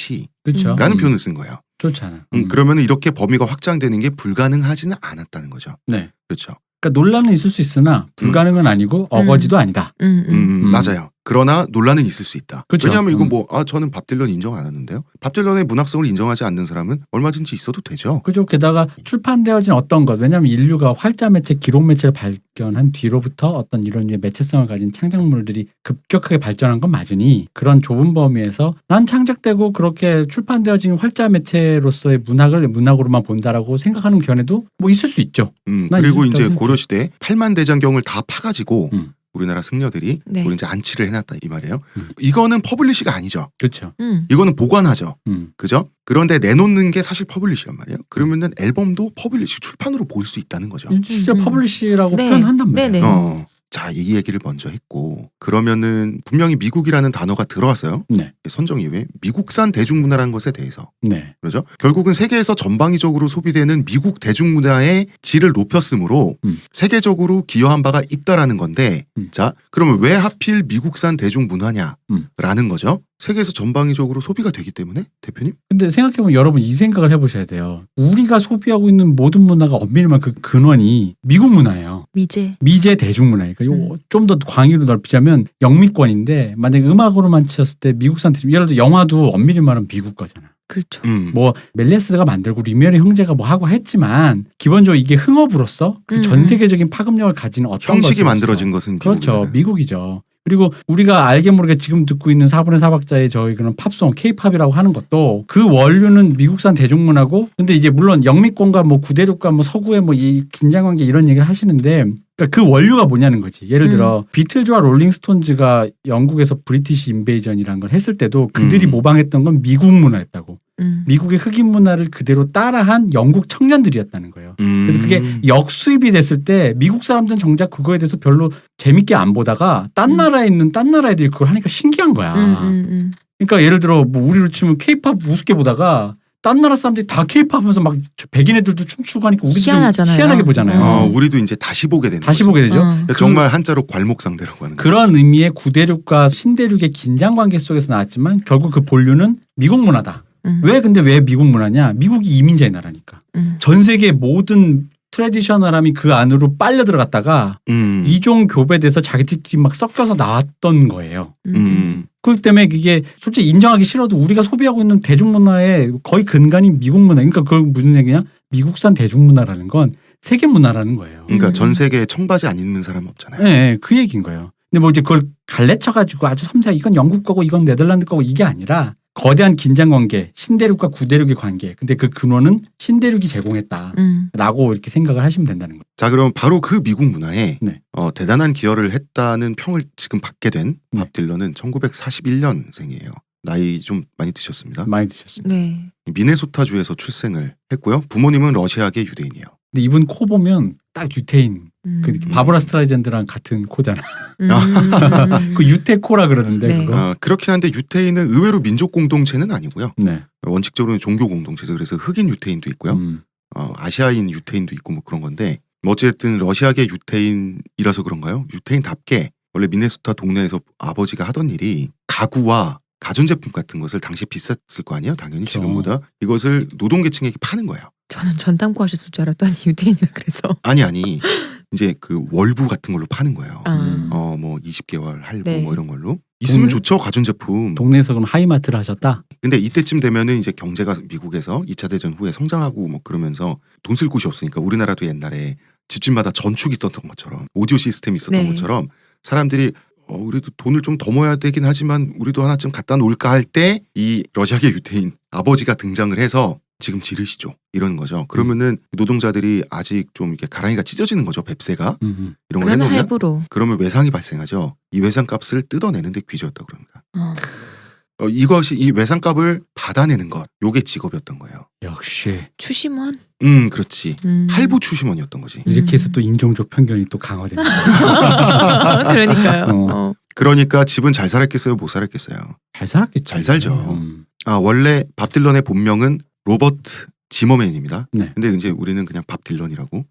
Speaker 2: 그렇죠.
Speaker 1: 시라는 표현을 쓴 거예요.
Speaker 2: 좋잖아.
Speaker 1: 그러면 이렇게 범위가 확장되는 게 불가능하지는 않았다는 거죠.
Speaker 2: 네.
Speaker 1: 그렇죠.
Speaker 2: 그러니까 논란은 있을 수 있으나 불가능은 아니고 어거지도 아니다.
Speaker 1: 맞아요. 그러나 논란은 있을 수 있다.
Speaker 2: 그쵸.
Speaker 1: 왜냐하면 이건 저는 밥 딜런 인정 안 하는데요. 밥 딜런의 문학성을 인정하지 않는 사람은 얼마든지 있어도 되죠.
Speaker 2: 그죠. 게다가 출판되어진 어떤 것, 왜냐하면 인류가 활자 매체, 기록 매체를 발견한 뒤로부터 어떤 이런 류의 매체성을 가진 창작물들이 급격하게 발전한 건 맞으니 그런 좁은 범위에서 난 창작되고 그렇게 출판되어진 활자 매체로서의 문학을 문학으로만 본다라고 생각하는 견해도 뭐 있을 수 있죠.
Speaker 1: 그리고 이제
Speaker 2: 있을
Speaker 1: 고려시대 8만 대장경을 다 파가지고 우리나라 승려들이
Speaker 3: 네.
Speaker 1: 우리 이제 안치를 해놨다 이 말이에요. 이거는 퍼블리시가 아니죠.
Speaker 2: 그렇죠.
Speaker 1: 이거는 보관하죠.
Speaker 2: 음.
Speaker 1: 그죠? 그런데 내놓는 게 사실 퍼블리시란 말이에요. 그러면은 앨범도 퍼블리시 출판으로 볼 수 있다는 거죠.
Speaker 2: 진짜 퍼블리시라고
Speaker 3: 네.
Speaker 2: 표현한단 말이에요.
Speaker 3: 네네.
Speaker 1: 자, 이 얘기를 먼저 했고 그러면은 분명히 미국이라는 단어가 들어왔어요.
Speaker 2: 네.
Speaker 1: 선정이후에 미국산 대중문화라는 것에 대해서
Speaker 2: 네.
Speaker 1: 그렇죠? 결국은 세계에서 전방위적으로 소비되는 미국 대중문화의 질을 높였으므로 세계적으로 기여한 바가 있다라는 건데 자, 그러면 왜 하필 미국산 대중문화냐라는 거죠. 세계에서 전방위적으로 소비가 되기 때문에 대표님?
Speaker 2: 근데 생각해보면 여러분 이 생각을 해보셔야 돼요. 우리가 소비하고 있는 모든 문화가 엄밀히 말하면 그 근원이 미국 문화예요. 미제 대중문화예요. 그러니까 좀 더 광의로 넓히자면 영미권인데 만약에 음악으로만 치셨을 때 미국산 대중, 예를 들어 영화도 엄밀히 말하면 미국 거잖아.
Speaker 3: 그렇죠.
Speaker 2: 뭐 멜레스가 만들고 리메리 형제가 뭐 하고 했지만 기본적으로 이게 흥업으로서 그 전 세계적인 파급력을 가지는 어떤
Speaker 1: 형식이
Speaker 2: 것으로서.
Speaker 1: 만들어진 것은
Speaker 2: 그렇죠.
Speaker 1: 미국이잖아요.
Speaker 2: 미국이죠. 그리고 우리가 알게 모르게 지금 듣고 있는 4분의 4박자의 저희 그런 팝송, 케이팝이라고 하는 것도 그 원류는 미국산 대중문화고 근데 이제 물론 영미권과 뭐 구대륙과 뭐 서구의 뭐 이 긴장관계 이런 얘기를 하시는데 그러니까 그 원류가 뭐냐는 거지. 예를 들어 비틀즈와 롤링스톤즈가 영국에서 브리티시 인베이전이라는 걸 했을 때도 그들이 모방했던 건 미국 문화였다고. 미국의 흑인 문화를 그대로 따라한 영국 청년들이었다는 거예요. 그래서 그게 역수입이 됐을 때 미국 사람들은 정작 그거에 대해서 별로 재밌게 안 보다가 딴 나라에 있는 딴 나라 애들이 그걸 하니까 신기한 거야. 그러니까 예를 들어 뭐 우리로 치면 케이팝 우습게 보다가 딴 나라 사람들이 다 케이팝 하면서 막 백인 애들도 춤추고 하니까 우리도
Speaker 3: 희한하잖아요.
Speaker 2: 좀 희한하게 보잖아요.
Speaker 1: 우리도 이제 다시 보게 되는
Speaker 2: 다시
Speaker 1: 거죠.
Speaker 2: 보게 되죠.
Speaker 1: 그러니까 정말 한자로 괄목상대라고 하는 거죠.
Speaker 2: 그런 의미의 구대륙과 신대륙의 긴장 관계 속에서 나왔지만 결국 그 본류는 미국 문화다. 왜 미국 문화냐? 미국이 이민자의 나라니까. 전 세계 모든 트래디셔널함이 그 안으로 빨려 들어갔다가 이종 교배돼서 자기들끼리 막 섞여서 나왔던 거예요. 그렇기 때문에 그게 솔직히 인정하기 싫어도 우리가 소비하고 있는 대중문화의 거의 근간이 미국 문화. 그러니까 그걸 무슨 얘기냐? 미국산 대중문화라는 건 세계 문화라는 거예요.
Speaker 1: 그러니까 전 세계에 청바지 안 입는 사람 없잖아요.
Speaker 2: 네, 그 얘기인 거예요. 근데 뭐 이제 그걸 갈래쳐가지고 아주 섬세하게 이건 영국 거고 이건 네덜란드 거고 이게 아니라 거대한 긴장 관계, 신대륙과 구대륙의 관계. 근데 그 근원은 신대륙이 제공했다라고 이렇게 생각을 하시면 된다는 거예요.
Speaker 1: 자, 그럼 바로 그 미국 문화에
Speaker 2: 네.
Speaker 1: 대단한 기여를 했다는 평을 지금 받게 된 밥 딜런은 1941년생이에요. 나이 좀 많이 드셨습니다.
Speaker 2: 많이 드셨습니다.
Speaker 3: 네.
Speaker 1: 미네소타주에서 출생을 했고요. 부모님은 러시아계 유대인이에요.
Speaker 2: 근데 이분 코 보면 딱 유태인. 그 바브라 스트라이젠드랑 같은 코잖아. 그 유태코라 그러는데
Speaker 3: 네.
Speaker 2: 그거.
Speaker 1: 그렇긴 한데 유태인은 의외로 민족 공동체는 아니고요.
Speaker 2: 네.
Speaker 1: 원칙적으로는 종교 공동체죠. 그래서 흑인 유태인도 있고요. 아시아인 유태인도 있고 뭐 그런 건데 어쨌든 러시아계 유태인이라서 그런가요? 유태인답게 원래 미네소타 동네에서 아버지가 하던 일이 가구와 가전제품 같은 것을 당시에 비쌌을 거 아니에요? 당연히
Speaker 2: 그렇죠.
Speaker 1: 지금보다. 이것을 노동계층에게 파는 거예요.
Speaker 3: 저는 전담구 하셨을 줄 알았더니 유대인이라 그래서.
Speaker 1: 아니 이제 그 월부 같은 걸로 파는 거예요.
Speaker 3: 아.
Speaker 1: 뭐 20개월 할부
Speaker 3: 네.
Speaker 1: 뭐 이런 걸로. 있으면 좋죠, 가전제품.
Speaker 2: 동네에서 그럼 하이마트를 하셨다?
Speaker 1: 근데 이때쯤 되면은 이제 경제가 미국에서 2차 대전 후에 성장하고 뭐 그러면서 돈 쓸 곳이 없으니까 우리나라도 옛날에 집집마다 전축이 있었던 것처럼 오디오 시스템이 있었던
Speaker 3: 네.
Speaker 1: 것처럼 사람들이 우리도 돈을 좀 더 모아야 되긴 하지만 우리도 하나쯤 갖다 놓을까 할 때 이 러시아계 유태인 아버지가 등장을 해서 지금 지르시죠. 이런 거죠. 그러면은 노동자들이 아직 좀 이렇게 가랑이가 찢어지는 거죠. 뱁새가. 이런 걸
Speaker 3: 그러면
Speaker 1: 해놓으면
Speaker 3: 할부로.
Speaker 1: 그러면 외상이 발생하죠. 이 외상값을 뜯어내는데 귀저였다고 그럽니다. 이것이 이 외상값을 받아내는 것, 요게 직업이었던 거예요.
Speaker 2: 역시
Speaker 3: 추심원.
Speaker 1: 그렇지. 할부 추심원이었던 거지.
Speaker 2: 이렇게 해서 또 인종적 편견이 또 강화됩니다.
Speaker 3: 그러니까요.
Speaker 1: 그러니까 집은 잘 살았겠어요? 못 살았겠어요?
Speaker 2: 잘 살았겠지.
Speaker 1: 잘 살죠. 원래 밥 딜런의 본명은 로버트 지머맨입니다.
Speaker 2: 네.
Speaker 1: 근데 이제 우리는 그냥 밥 딜런이라고.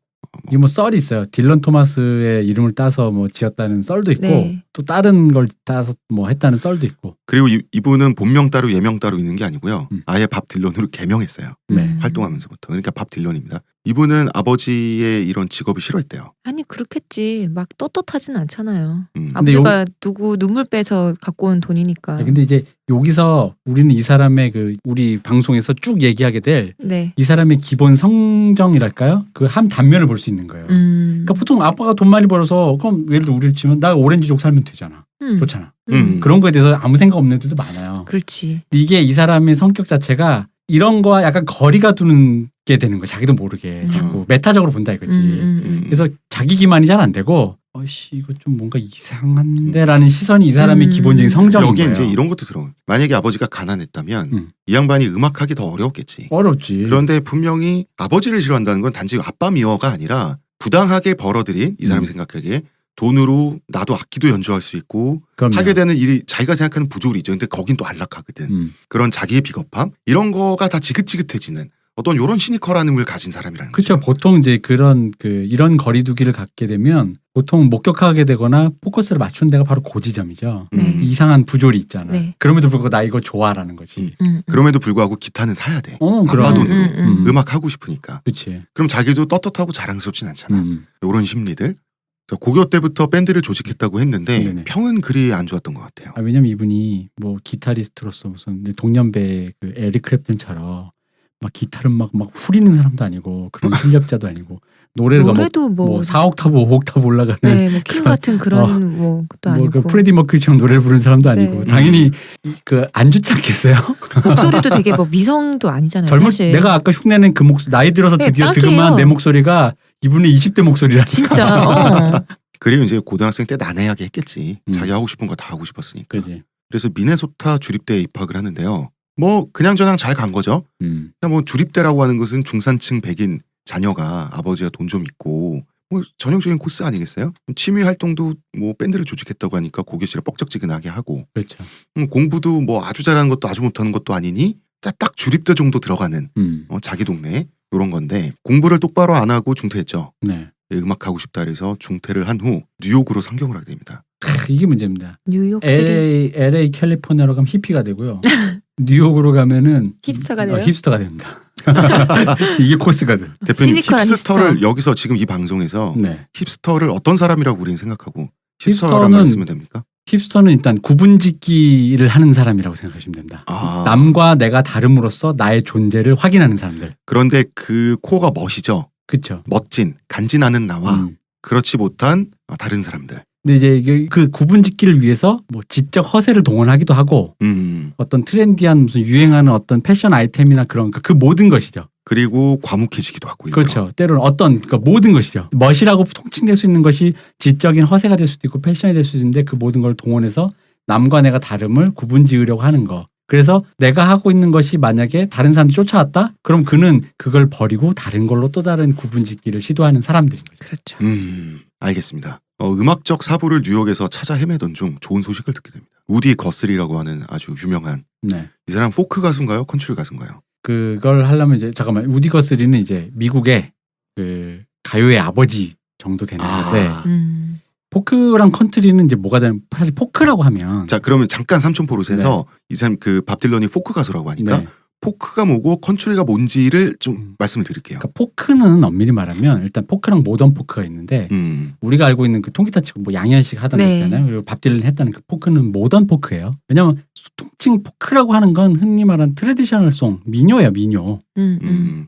Speaker 2: 이게 뭐 썰이 있어요. 딜런 토마스의 이름을 따서 뭐 지었다는 썰도 있고
Speaker 3: 네.
Speaker 2: 또 다른 걸 따서 뭐 했다는 썰도 있고.
Speaker 1: 그리고 이분은 본명 따로 예명 따로 있는 게 아니고요. 아예 밥 딜런으로 개명했어요.
Speaker 2: 네.
Speaker 1: 활동하면서부터. 그러니까 밥 딜런입니다. 이분은 아버지의 이런 직업을 싫어했대요.
Speaker 3: 아니 그렇겠지. 막 떳떳하진 않잖아요.
Speaker 1: 음.
Speaker 2: 근데
Speaker 3: 아버지가 누구 눈물 빼서 갖고 온 돈이니까.
Speaker 2: 근데 이제 여기서 우리는 이 사람의 그 우리 방송에서 쭉 얘기하게 될 이
Speaker 3: 네.
Speaker 2: 사람의 기본 성정이랄까요? 그 한 단면을 볼 수 있는 거예요. 그러니까 보통 아빠가 돈 많이 벌어서 그럼 예를 들어 우리를 치면 나 오렌지족 살면 되잖아. 좋잖아. 그런 거에 대해서 아무 생각 없는 애들도 많아요.
Speaker 3: 그렇지.
Speaker 2: 근데 이게 이 사람의 성격 자체가 이런 거와 약간 거리가 두는 게 되는 거야. 자기도 모르게 자꾸 메타적으로 본다 이거지. 그래서 자기 기만이 잘 안 되고 어씨 이거 좀 뭔가 이상한데라는 시선이 이 사람의 기본적인 성정인
Speaker 1: 여기에
Speaker 2: 거예요.
Speaker 1: 이제 이런 것도 들어. 만약에 아버지가 가난했다면 이 양반이 음악하기 더 어려웠겠지.
Speaker 2: 어렵지.
Speaker 1: 그런데 분명히 아버지를 싫어한다는 건 단지 아빠 미워가 아니라 부당하게 벌어들인 이 사람이 생각하기에 돈으로 나도 악기도 연주할 수 있고
Speaker 2: 그럼요.
Speaker 1: 하게 되는 일이 자기가 생각하는 부조리 있죠. 근데 거긴 또 안락하거든. 그런 자기의 비겁함 이런 거가 다 지긋지긋해지는 어떤 요런 시니컬한 을 가진 사람이라는
Speaker 2: 그렇죠.
Speaker 1: 거죠.
Speaker 2: 보통 이제 그런 이런 거리두기를 갖게 되면 보통 목격하게 되거나 포커스를 맞추는 데가 바로 그 지점이죠. 이상한 부조리 있잖아.
Speaker 3: 네.
Speaker 2: 그럼에도 불구하고 나 이거 좋아라는 거지.
Speaker 1: 그럼에도 불구하고 기타는 사야 돼.
Speaker 2: 그럼.
Speaker 1: 아빠 돈으로 음악 하고 싶으니까.
Speaker 2: 그렇지.
Speaker 1: 그럼 자기도 떳떳하고 자랑스럽진 않잖아. 요런 심리들. 고교 때부터 밴드를 조직했다고 했는데
Speaker 2: 네네.
Speaker 1: 평은 그리 안 좋았던 것 같아요.
Speaker 2: 왜냐면 이분이 뭐 기타리스트로서 무슨 동년배 그 에릭 크랩튼처럼 막 기타를 막 후리는 사람도 아니고 그런 실력자도 아니고 노래가
Speaker 3: 노래도
Speaker 2: 뭐 4옥타브 5옥타브 올라가는
Speaker 3: 네, 뭐킹 같은 그런 뭐 것도 아니고
Speaker 2: 그 프레디 머큐리처럼 노래를 부르는 사람도 아니고
Speaker 3: 네.
Speaker 2: 당연히 안 좋지 않겠어요?
Speaker 3: 목소리도 되게 뭐 미성도 아니잖아요.
Speaker 2: 젊은
Speaker 3: 사실.
Speaker 2: 내가 아까 흉내낸 그 목소리 나이 들어서
Speaker 3: 네,
Speaker 2: 드디어
Speaker 3: 딱이에요.
Speaker 2: 득음한 내 목소리가 이분의 20대 목소리라.
Speaker 3: 진짜.
Speaker 1: 그리고 이제 고등학생 때 난해하게 했겠지.
Speaker 2: 음.
Speaker 1: 자기 하고 싶은 거 다 하고 싶었으니까.
Speaker 2: 그지.
Speaker 1: 그래서 미네소타 주립대에 입학을 하는데요. 뭐 그냥저냥 잘 간 거죠. 그냥 뭐 주립대라고 하는 것은 중산층 백인 자녀가 아버지가 돈 좀 있고 뭐 전형적인 코스 아니겠어요? 취미 활동도 뭐 밴드를 조직했다고 하니까 고교실을 뻑적지근하게 하고
Speaker 2: 그렇죠.
Speaker 1: 공부도 뭐 아주 잘하는 것도 아주 못하는 것도 아니니 딱 주립대 정도 들어가는 자기 동네 이런 건데 공부를 똑바로 안 하고 중퇴했죠.
Speaker 2: 네.
Speaker 1: 음악 하고 싶다 그래서 중퇴를 한 후 뉴욕으로 상경을 하게 됩니다.
Speaker 2: 이게 문제입니다.
Speaker 3: 뉴욕
Speaker 2: LA 캘리포니아로 가면 히피가 되고요. 뉴욕으로 가면은
Speaker 3: 힙스터가 돼요?
Speaker 2: 힙스터가 됩니다. 이게 코스거든.
Speaker 1: 대표님
Speaker 3: 시니컬한
Speaker 1: 힙스터를
Speaker 3: 힙스터.
Speaker 1: 여기서 지금 이 방송에서
Speaker 2: 네.
Speaker 1: 힙스터를 어떤 사람이라고 우리는 생각하고
Speaker 2: 힙스터는-
Speaker 1: 힙스터라는 말을 쓰면 됩니까?
Speaker 2: 힙스터는 일단 구분짓기를 하는 사람이라고 생각하시면 된다.
Speaker 1: 아.
Speaker 2: 남과 내가 다름으로써 나의 존재를 확인하는 사람들.
Speaker 1: 그런데 그 코어가 멋이죠.
Speaker 2: 그렇죠.
Speaker 1: 멋진 간지나는 나와 그렇지 못한 다른 사람들.
Speaker 2: 근데 이제 이게 그 구분짓기를 위해서 뭐 지적 허세를 동원하기도 하고 어떤 트렌디한 무슨 유행하는 어떤 패션 아이템이나 그런 그 모든 것이죠.
Speaker 1: 그리고 과묵해지기도 하고.
Speaker 2: 그렇죠. 때로는 그러니까 모든 것이죠. 멋이라고 통칭될 수 있는 것이 지적인 허세가 될 수도 있고 패션이 될 수도 있는데 그 모든 걸 동원해서 남과 내가 다름을 구분지으려고 하는 거. 그래서 내가 하고 있는 것이 만약에 다른 사람이 쫓아왔다? 그럼 그는 그걸 버리고 다른 걸로 또 다른 구분짓기를 시도하는 사람들인 거죠.
Speaker 3: 그렇죠.
Speaker 1: 알겠습니다. 음악적 사부를 뉴욕에서 찾아 헤매던 중 좋은 소식을 듣게 됩니다. 우디 거슬이라고 하는 아주 유명한
Speaker 2: 네.
Speaker 1: 이 사람 포크 가수인가요? 컨트리 가수인가요?
Speaker 2: 그걸 하려면 이제 잠깐만 우디 거슬리는 이제 미국의 그 가요의 아버지 정도 되는 건데 포크랑 컨트리는 이제 뭐가 되는 사실 포크라고 하면
Speaker 1: 자 그러면 잠깐 삼촌포릇에서 이 사람 그 밥 딜런이 포크 가수라고 하니까
Speaker 2: 네.
Speaker 1: 포크가 뭐고 컨트리가 뭔지를 좀 말씀을 드릴게요.
Speaker 2: 그러니까 포크는 엄밀히 말하면 일단 포크랑 모던 포크가 있는데 우리가 알고 있는 그 통기타 치고 뭐 양현식 하던 거
Speaker 3: 네.
Speaker 2: 있잖아요. 그리고 밥 딜런 했다는 그 포크는 모던 포크예요. 왜냐하면 통칭 포크라고 하는 건 흔히 말하는 트레디셔널 송 민요예요. 민요.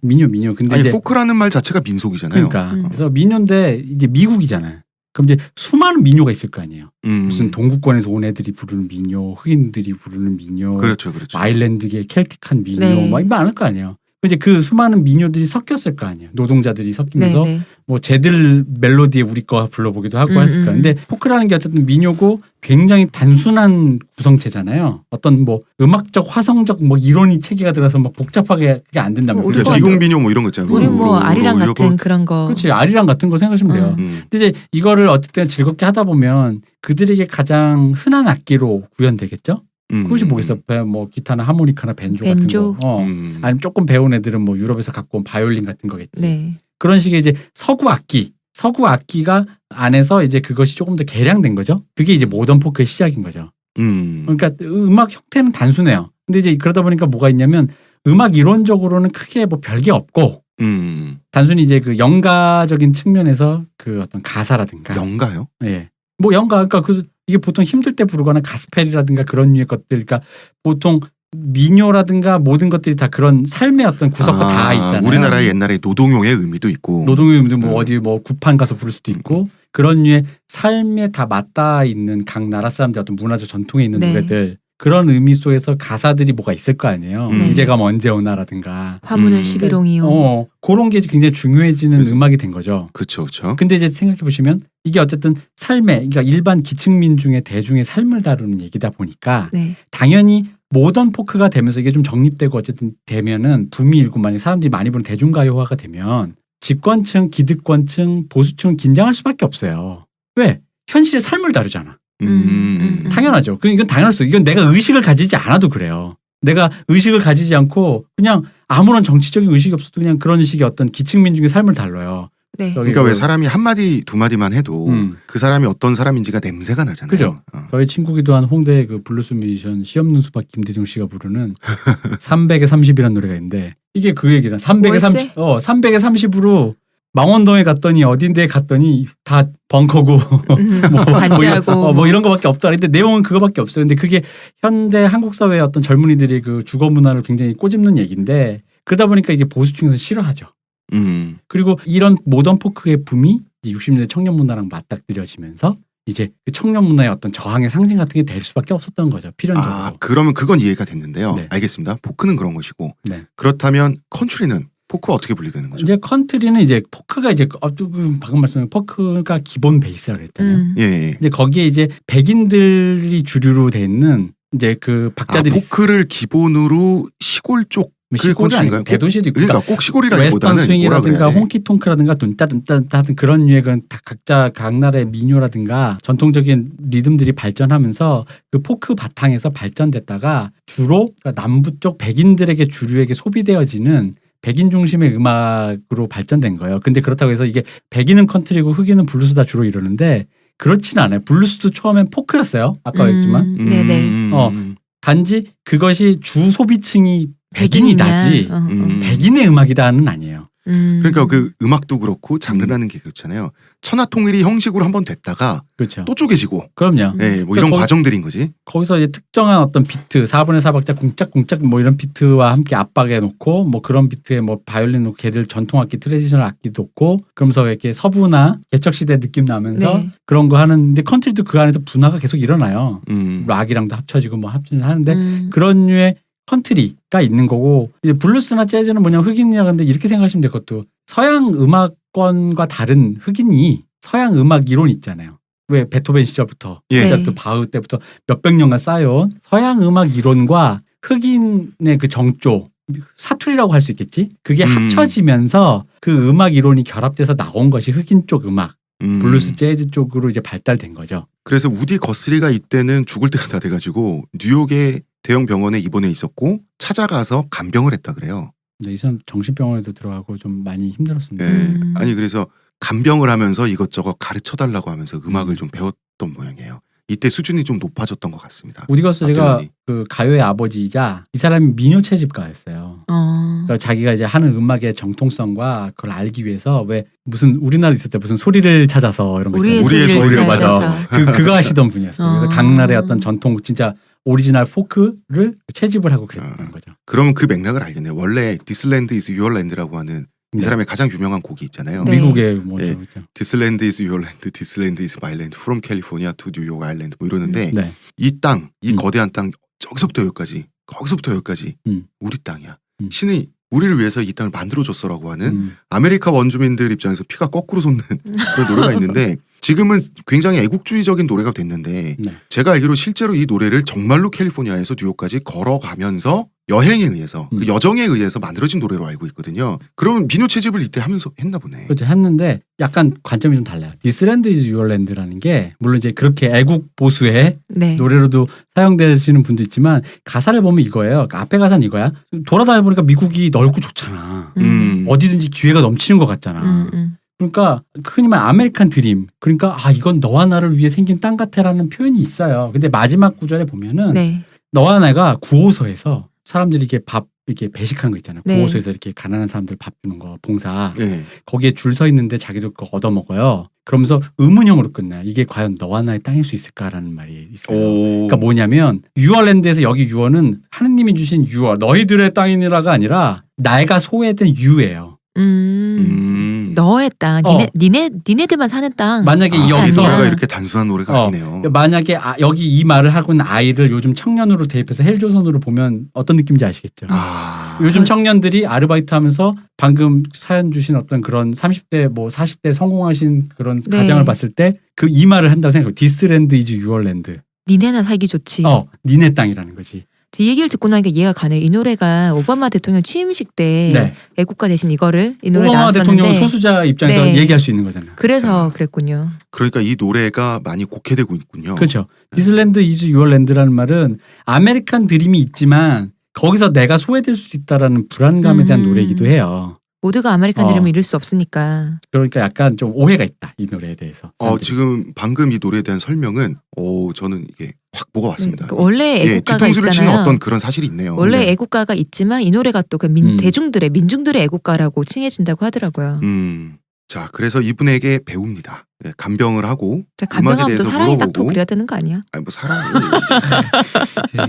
Speaker 2: 민요. 근데
Speaker 1: 아니
Speaker 2: 이제
Speaker 1: 포크라는 말 자체가 민속이잖아요.
Speaker 2: 그러니까 그래서 민요인데 이제 미국이잖아요. 그럼 이제 수많은 민요가 있을 거 아니에요. 무슨 동구권에서 온 애들이 부르는 민요, 흑인들이 부르는 민요,
Speaker 1: 그렇죠, 그렇죠.
Speaker 2: 아일랜드계 켈틱한 민요,
Speaker 3: 네.
Speaker 2: 막 많을 거 아니에요. 이제 그 수많은 민요들이 섞였을 거 아니에요. 노동자들이 섞이면서
Speaker 3: 네, 네.
Speaker 2: 뭐 쟤들 멜로디에 우리 거 불러보기도 하고 했을 거예요. 근데 포크라는 게 어쨌든 민요고 굉장히 단순한 구성체잖아요. 어떤 뭐 음악적 화성적 뭐 이론이 체계가 들어서 막 복잡하게 그게 안 된다면.
Speaker 3: 우리
Speaker 1: 그러니까
Speaker 3: 거
Speaker 1: 미국민요 뭐 이런 거 있잖아요.
Speaker 3: 우리 뭐 아리랑
Speaker 1: 이거
Speaker 3: 같은 그런 거.
Speaker 2: 그렇지. 아리랑 같은 거 생각하시면 돼요. 근데 이제 이거를 어쨌든 즐겁게 하다 보면 그들에게 가장 흔한 악기로 구현되겠죠. 그것이 뭐겠어? 뭐 기타나 하모니카나 벤조 같은 거. 아니면 조금 배운 애들은 뭐 유럽에서 갖고 온 바이올린 같은 거겠지.
Speaker 3: 네.
Speaker 2: 그런 식의 이제 서구 악기가 안에서 이제 그것이 조금 더 개량된 거죠. 그게 이제 모던 포크의 시작인 거죠. 그러니까 음악 형태는 단순해요. 근데 이제 그러다 보니까 뭐가 있냐면 음악 이론적으로는 크게 뭐 별게 없고 단순히 이제 그 영가적인 측면에서 그 어떤 가사라든가
Speaker 1: 영가요?
Speaker 2: 예. 뭐 영가 그러니까 이게 보통 힘들 때 부르거나 가스펠이라든가 그런 류의 것들 그러니까 보통 민요라든가 모든 것들이 다 그런 삶의 어떤 구석과 다 있잖아요.
Speaker 1: 우리나라의 옛날에 노동용의 의미도 있고
Speaker 2: 노동의 의미도 뭐 어디 뭐 구판 가서 부를 수도 있고 그런 류의 삶에 다 맞닿아 있는 각 나라 사람들 어떤 문화적 전통에 있는
Speaker 3: 네.
Speaker 2: 노래들 그런 의미 속에서 가사들이 뭐가 있을 거 아니에요. 이제 가면 언제 오나라든가
Speaker 3: 화문은 11홍이요.
Speaker 2: 그런 게 굉장히 중요해지는
Speaker 1: 그래서-
Speaker 2: 음악이 된 거죠.
Speaker 1: 그렇죠.
Speaker 2: 근데 이제 생각해 보시면 이게 어쨌든 그러니까 일반 기층민 중에 대중의 삶을 다루는 얘기다 보니까
Speaker 3: 네.
Speaker 2: 당연히 모던 포크가 되면서 이게 좀 정립되고 어쨌든 되면은 붐이 일고 많이 사람들이 많이 부르는 대중가요화가 되면 집권층, 기득권층, 보수층은 긴장할 수밖에 없어요. 왜? 현실의 삶을 다루잖아. 당연하죠. 이건 당연했어. 이건 내가 의식을 가지지 않아도 그래요. 내가 의식을 가지지 않고 그냥 아무런 정치적인 의식이 없어도 그냥 그런 식의 어떤 기층민 중의 삶을 다뤄요.
Speaker 3: 네.
Speaker 1: 그러니까 왜 사람이 한마디 두 마디만 해도 그 사람이 어떤 사람인지가 냄새가 나잖아요.
Speaker 2: 그죠. 저희 친구기도 한 홍대 그 블루스 뮤지션 시없는 수박 김대중 씨가 부르는 300에 30이라는 노래가 있는데 이게 그 얘기다. 300에 30, 300에 30으로 망원동에 갔더니 어딘데 갔더니 다 벙커고
Speaker 3: 반지하고
Speaker 2: 뭐 이런 거밖에 없더라. 근데 내용은 그거밖에 없어요. 근데 그게 현대 한국 사회의 어떤 젊은이들이 그 주거 문화를 굉장히 꼬집는 얘기인데 그러다 보니까 이게 보수층에서 싫어하죠. 그리고 이런 모던 포크의 붐이 60년대 청년 문화랑 맞닥뜨려지면서 이제 그 청년 문화의 어떤 저항의 상징 같은 게 될 수밖에 없었던 거죠. 필연적으로.
Speaker 1: 그러면 그건 이해가 됐는데요.
Speaker 2: 네.
Speaker 1: 알겠습니다. 포크는 그런 것이고
Speaker 2: 네.
Speaker 1: 그렇다면 컨트리는 포크가 어떻게 분리되는 거죠?
Speaker 2: 이제 컨트리는 이제 포크가 이제 방금 말씀드린 포크가 기본 베이스라고 그랬잖아요.
Speaker 1: 예.
Speaker 2: 이제 거기에 이제 백인들이 주류로 돼 있는 이제 그 박자들이
Speaker 1: 포크를 기본으로 시골 쪽
Speaker 2: 시골이 아니고 대도시도 있고
Speaker 1: 그러니까 꼭
Speaker 2: 웨스턴
Speaker 1: 시골이라기보다는
Speaker 2: 스윙이라든가 홍키통크라든가 둔따둔따 하여튼 그런 류의 그런 각자 각 나라의 민요라든가 전통적인 리듬들이 발전하면서 그 포크 바탕에서 발전됐다가 주로 그러니까 남부 쪽 백인들에게 주류에게 소비되어지는 백인 중심의 음악으로 발전된 거예요. 근데 그렇다고 해서 이게 백인은 컨트리고 흑인은 블루스다 주로 이러는데 그렇지는 않아요. 블루스도 처음엔 포크였어요. 아까 했지만
Speaker 3: 네네.
Speaker 2: 단지 그것이 주 소비층이 백인이다지 백인의 음악이다는 아니에요.
Speaker 1: 그러니까 그 음악도 그렇고 장르라는 게 그렇잖아요. 천하통일이 형식으로 한번 됐다가
Speaker 2: 그렇죠.
Speaker 1: 또 쪼개지고
Speaker 2: 그럼요.
Speaker 1: 네, 뭐 이런 과정들인 거지.
Speaker 2: 거기서 이제 특정한 어떤 비트 4분의 4박자 공짝공짝 뭐 이런 비트와 함께 압박해 놓고 뭐 그런 비트에 뭐 바이올린 놓고 걔들 전통악기 트레디셔널 악기도 놓고 그러면서 이렇게 서부나 개척시대 느낌 나면서
Speaker 3: 네.
Speaker 2: 그런 거 하는데 컨트리도 그 안에서 분화가 계속 일어나요. 락이랑도 합쳐지고 뭐 합치는 하는데 그런 류의 컨트리가 있는 거고 이제 블루스나 재즈는 뭐냐면 흑인이라 근데 이렇게 생각하시면 될 것도 서양 음악권과 다른 흑인이 서양 음악 이론이 있잖아요. 왜 베토벤 시절부터 모차르트 바흐 때부터 몇백 년간 쌓여온 서양 음악 이론과 흑인의 그 정조 사투리라고 할 수 있겠지. 그게 합쳐지면서 그 음악 이론이 결합돼서 나온 것이 흑인 쪽 음악 블루스 재즈 쪽으로 이제 발달된 거죠.
Speaker 1: 그래서 우디 거스리가 이때는 죽을 때가 다 돼가지고 뉴욕의 대형 병원에 입원해 있었고 찾아가서 간병을 했다 그래요.
Speaker 2: 이 사람 정신병원에도 들어가고 좀 많이 힘들었습니다.
Speaker 1: 네. 아니 그래서 간병을 하면서 이것저것 가르쳐달라고 하면서 음악을 좀 배웠던 모양이에요. 이때 수준이 좀 높아졌던 것 같습니다.
Speaker 2: 우디 거스리가
Speaker 1: 아틀란이.
Speaker 2: 그 가요의 아버지이자 이 사람이 민요 채집가였어요. 그러니까 자기가 이제 하는 음악의 정통성과 그걸 알기 위해서 왜 무슨 우리나라에 있었죠. 무슨 소리를 찾아서 이런 거 있잖아요.
Speaker 1: 우리의 소리를
Speaker 2: 맞아. 그거 하시던 분이었어요. 그래서 각 나라의 어떤 전통 진짜 오리지널 포크를 채집을 하고 그랬던 거죠.
Speaker 1: 그러면 그 맥락을 알겠네요. 원래 This Land is Your Land라고 하는 이 사람의 가장 유명한 곡이 있잖아요.
Speaker 3: 네.
Speaker 2: 미국의 뭐죠.
Speaker 1: 네. This Land is Your Land, This Land is My Land, From California to New York Island 뭐 이러는데
Speaker 2: 네.
Speaker 1: 이 땅, 이 거대한 땅 저기서부터 여기까지, 거기서부터 여기까지 우리 땅이야. 신의 우리를 위해서 이 땅을 만들어줬어라고 하는 아메리카 원주민들 입장에서 피가 거꾸로 솟는 그런 노래가 있는데 지금은 굉장히 애국주의적인 노래가 됐는데
Speaker 2: 네.
Speaker 1: 제가 알기로 실제로 이 노래를 정말로 캘리포니아에서 뉴욕까지 걸어가면서 여행에 의해서 그 여정에 의해서 만들어진 노래로 알고 있거든요. 그러면 민요 채집을 이때 하면서 했나 보네.
Speaker 2: 그렇죠. 했는데 약간 관점이 좀 달라요. This land is your land라는 게 물론 이제 그렇게 애국 보수의
Speaker 3: 네.
Speaker 2: 노래로도 사용되시는 분도 있지만 가사를 보면 이거예요. 그러니까 앞에 가사는 이거야. 돌아다녀 보니까 미국이 넓고 좋잖아. 어디든지 기회가 넘치는 것 같잖아. 그러니까 흔히 말 아메리칸 드림. 그러니까 이건 너와 나를 위해 생긴 땅 같아라는 표현이 있어요. 근데 마지막 구절에 보면은
Speaker 3: 네.
Speaker 2: 너와 나가 구호소에서 사람들이 이렇게 배식하는 거 있잖아요.
Speaker 3: 네.
Speaker 2: 구호소에서 이렇게 가난한 사람들 밥 주는 거 봉사.
Speaker 1: 네.
Speaker 2: 거기에 줄 서 있는데 자기도 그거 얻어 먹어요. 그러면서 의문형으로 끝나요. 이게 과연 너와 나의 땅일 수 있을까라는 말이 있어요. 그러니까 뭐냐면 유어랜드에서 여기 유어는 하느님이 주신 유어 너희들의 땅이니라가 아니라 내가 소외된 유예요.
Speaker 3: 너의 땅, 니네들만 사는 땅.
Speaker 2: 만약에
Speaker 1: 여기서
Speaker 3: 아니야.
Speaker 1: 노래가 이렇게 단순한 노래가 아니네요.
Speaker 2: 만약에 여기 이 말을 하고 있는 아이를 요즘 청년으로 대입해서 헬조선으로 보면 어떤 느낌인지 아시겠죠? 요즘 청년들이 아르바이트하면서 방금 사연 주신 어떤 그런 30대 뭐 40대 성공하신 그런
Speaker 3: 네.
Speaker 2: 가장을 봤을 때 그 이 말을 한다고 생각해요. This land is your land.
Speaker 3: 니네나 살기 좋지.
Speaker 2: 니네 땅이라는 거지.
Speaker 3: 이 얘기를 듣고 나니까 이해가 가네. 이 노래가 오바마 대통령 취임식 때
Speaker 2: 네.
Speaker 3: 애국가 대신 이 노래
Speaker 2: 오바마
Speaker 3: 나왔었는데
Speaker 2: 대통령은 소수자 입장에서
Speaker 3: 네.
Speaker 2: 얘기할 수 있는 거잖아요.
Speaker 3: 그래서 그랬군요.
Speaker 1: 그러니까 이 노래가 많이 곡해되고 있군요.
Speaker 2: 그렇죠. This land is your land라는 말은 아메리칸 드림이 있지만 거기서 내가 소외될 수 있다라는 불안감에 대한 노래이기도 해요.
Speaker 3: 모두가 아메리칸 드림을 이룰 수 없으니까.
Speaker 2: 그러니까 약간 좀 오해가 있다. 이 노래에 대해서.
Speaker 1: 지금 방금 이 노래에 대한 설명은 저는 이게 확 뭐가 왔습니다.
Speaker 3: 원래 애국가가
Speaker 1: 뒤통수를 치는
Speaker 3: 있잖아요.
Speaker 1: 어떤 그런 사실이 있네요.
Speaker 3: 원래
Speaker 1: 네.
Speaker 3: 애국가가 있지만 이 노래가 또 그 민중들의 애국가라고 칭해진다고 하더라고요.
Speaker 1: 자, 그래서 이분에게 배웁니다. 네, 간병을 하고 음악에
Speaker 3: 간병하면 또
Speaker 1: 대해서
Speaker 3: 사랑이 싹
Speaker 1: 물어보고.
Speaker 3: 그래야 되는 거 아니야?
Speaker 1: 아니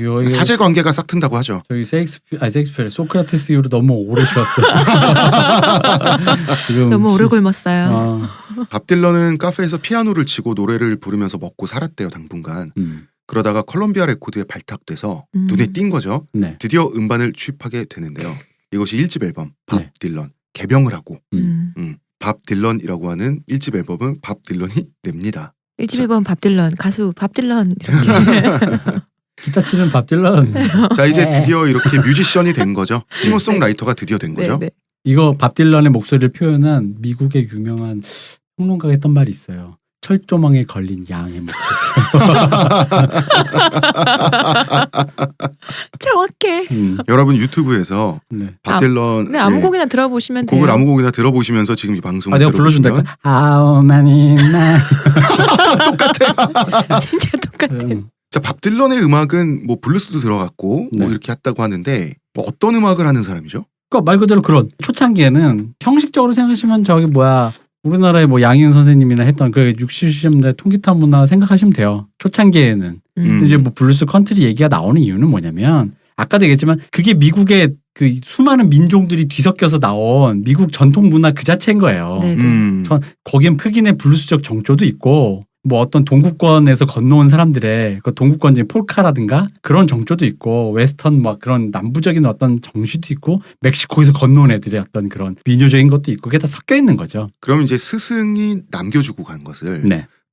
Speaker 1: 뭐 사제 관계가 싹 튼다고 하죠.
Speaker 2: 저기 셰익스피어 소크라테스 이후로 너무 오래 쉬었어요. 지금
Speaker 3: 너무 오래 굶었어요.
Speaker 1: 밥 딜런은 카페에서 피아노를 치고 노래를 부르면서 먹고 살았대요, 당분간. 그러다가 콜롬비아 레코드에 발탁돼서 눈에 띈 거죠.
Speaker 2: 네.
Speaker 1: 드디어 음반을 취입하게 되는데요. 이것이 1집 앨범 밥 딜런 개병을 하고 밥 딜런이라고 하는 1집 앨범은 밥 딜런이 냅니다.
Speaker 3: 1집 앨범 밥 딜런, 가수 밥 딜런 이렇게.
Speaker 2: 기타 치는 밥 딜런.
Speaker 1: 자, 이제 드디어 이렇게 뮤지션이 된 거죠. 싱어송라이터가 드디어 된 거죠.
Speaker 3: 네.
Speaker 2: 이거 밥 딜런의 목소리를 표현한 미국의 유명한 평론가가 했던 말이 있어요. 철조망에 걸린 양의 목소리.
Speaker 3: 정확해.
Speaker 1: 여러분 유튜브에서 밥 딜런
Speaker 3: 아무 곡이나 들어보시면 돼요.
Speaker 1: 곡을 아무 곡이나 들어보시면서 지금 이 방송을
Speaker 2: 내가 불러준다니까. How many nights.
Speaker 1: 똑같아.
Speaker 3: 진짜 똑같아.
Speaker 1: 자, 밥 딜런의 음악은 뭐 블루스도 들어갔고 뭐 이렇게 했다고 하는데 뭐 어떤 음악을 하는 사람이죠?
Speaker 2: 그러니까 말 그대로 그런 초창기에는 형식적으로 생각하시면 우리나라의 뭐 양희은 선생님이나 했던 그 60, 70년대 통기타 문화 생각하시면 돼요. 초창기에는. 근데 이제 뭐 블루스 컨트리 얘기가 나오는 이유는 뭐냐면 아까도 얘기했지만 그게 미국의 그 수많은 민족들이 뒤섞여서 나온 미국 전통 문화 그 자체인 거예요. 거기엔 흑인의 블루스적 정조도 있고 뭐 어떤 동구권에서 건너온 사람들의 그 동구권적인 폴카라든가 그런 정조도 있고 웨스턴 막 그런 남부적인 어떤 정시도 있고 멕시코에서 건너온 애들의 어떤 그런 민요적인 것도 있고 그게 다 섞여 있는 거죠.
Speaker 1: 그럼 이제 스승이 남겨주고 간 것을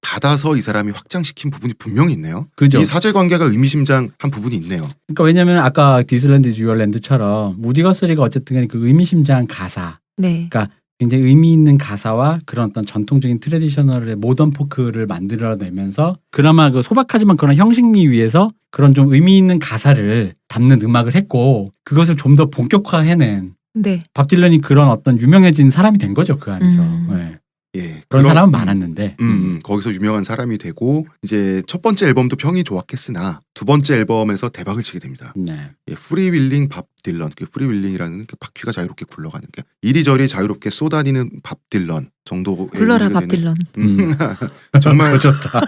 Speaker 1: 받아서 이 사람이 확장시킨 부분이 분명히 있네요.
Speaker 2: 그죠.
Speaker 1: 이 사제 관계가 의미심장한 부분이 있네요.
Speaker 2: 그러니까 왜냐하면 아까 디슬랜드 주얼랜드처럼 무디 거스리가 어쨌든 간에 그 의미심장한 가사 그러니까 굉장히 의미 있는 가사와 그런 어떤 전통적인 트레디셔널의 모던 포크를 만들어내면서 그나마 그 소박하지만 그런 형식미 위에서 그런 좀 의미 있는 가사를 담는 음악을 했고 그것을 좀 더 본격화해낸 밥 딜런이 그런 어떤 유명해진 사람이 된 거죠 그 안에서. 그런 사람은 많았는데
Speaker 1: 거기서 유명한 사람이 되고 이제 첫 번째 앨범도 평이 좋았겠으나 두 번째 앨범에서 대박을 치게 됩니다. 프리윌링 밥 딜런, 그 프리윌링이라는 그 바퀴가 자유롭게 굴러가는 게 이리저리 자유롭게 쏘다니는 밥 딜런 정도.
Speaker 3: 불러라 밥 딜런.
Speaker 1: 정말
Speaker 2: 좋다.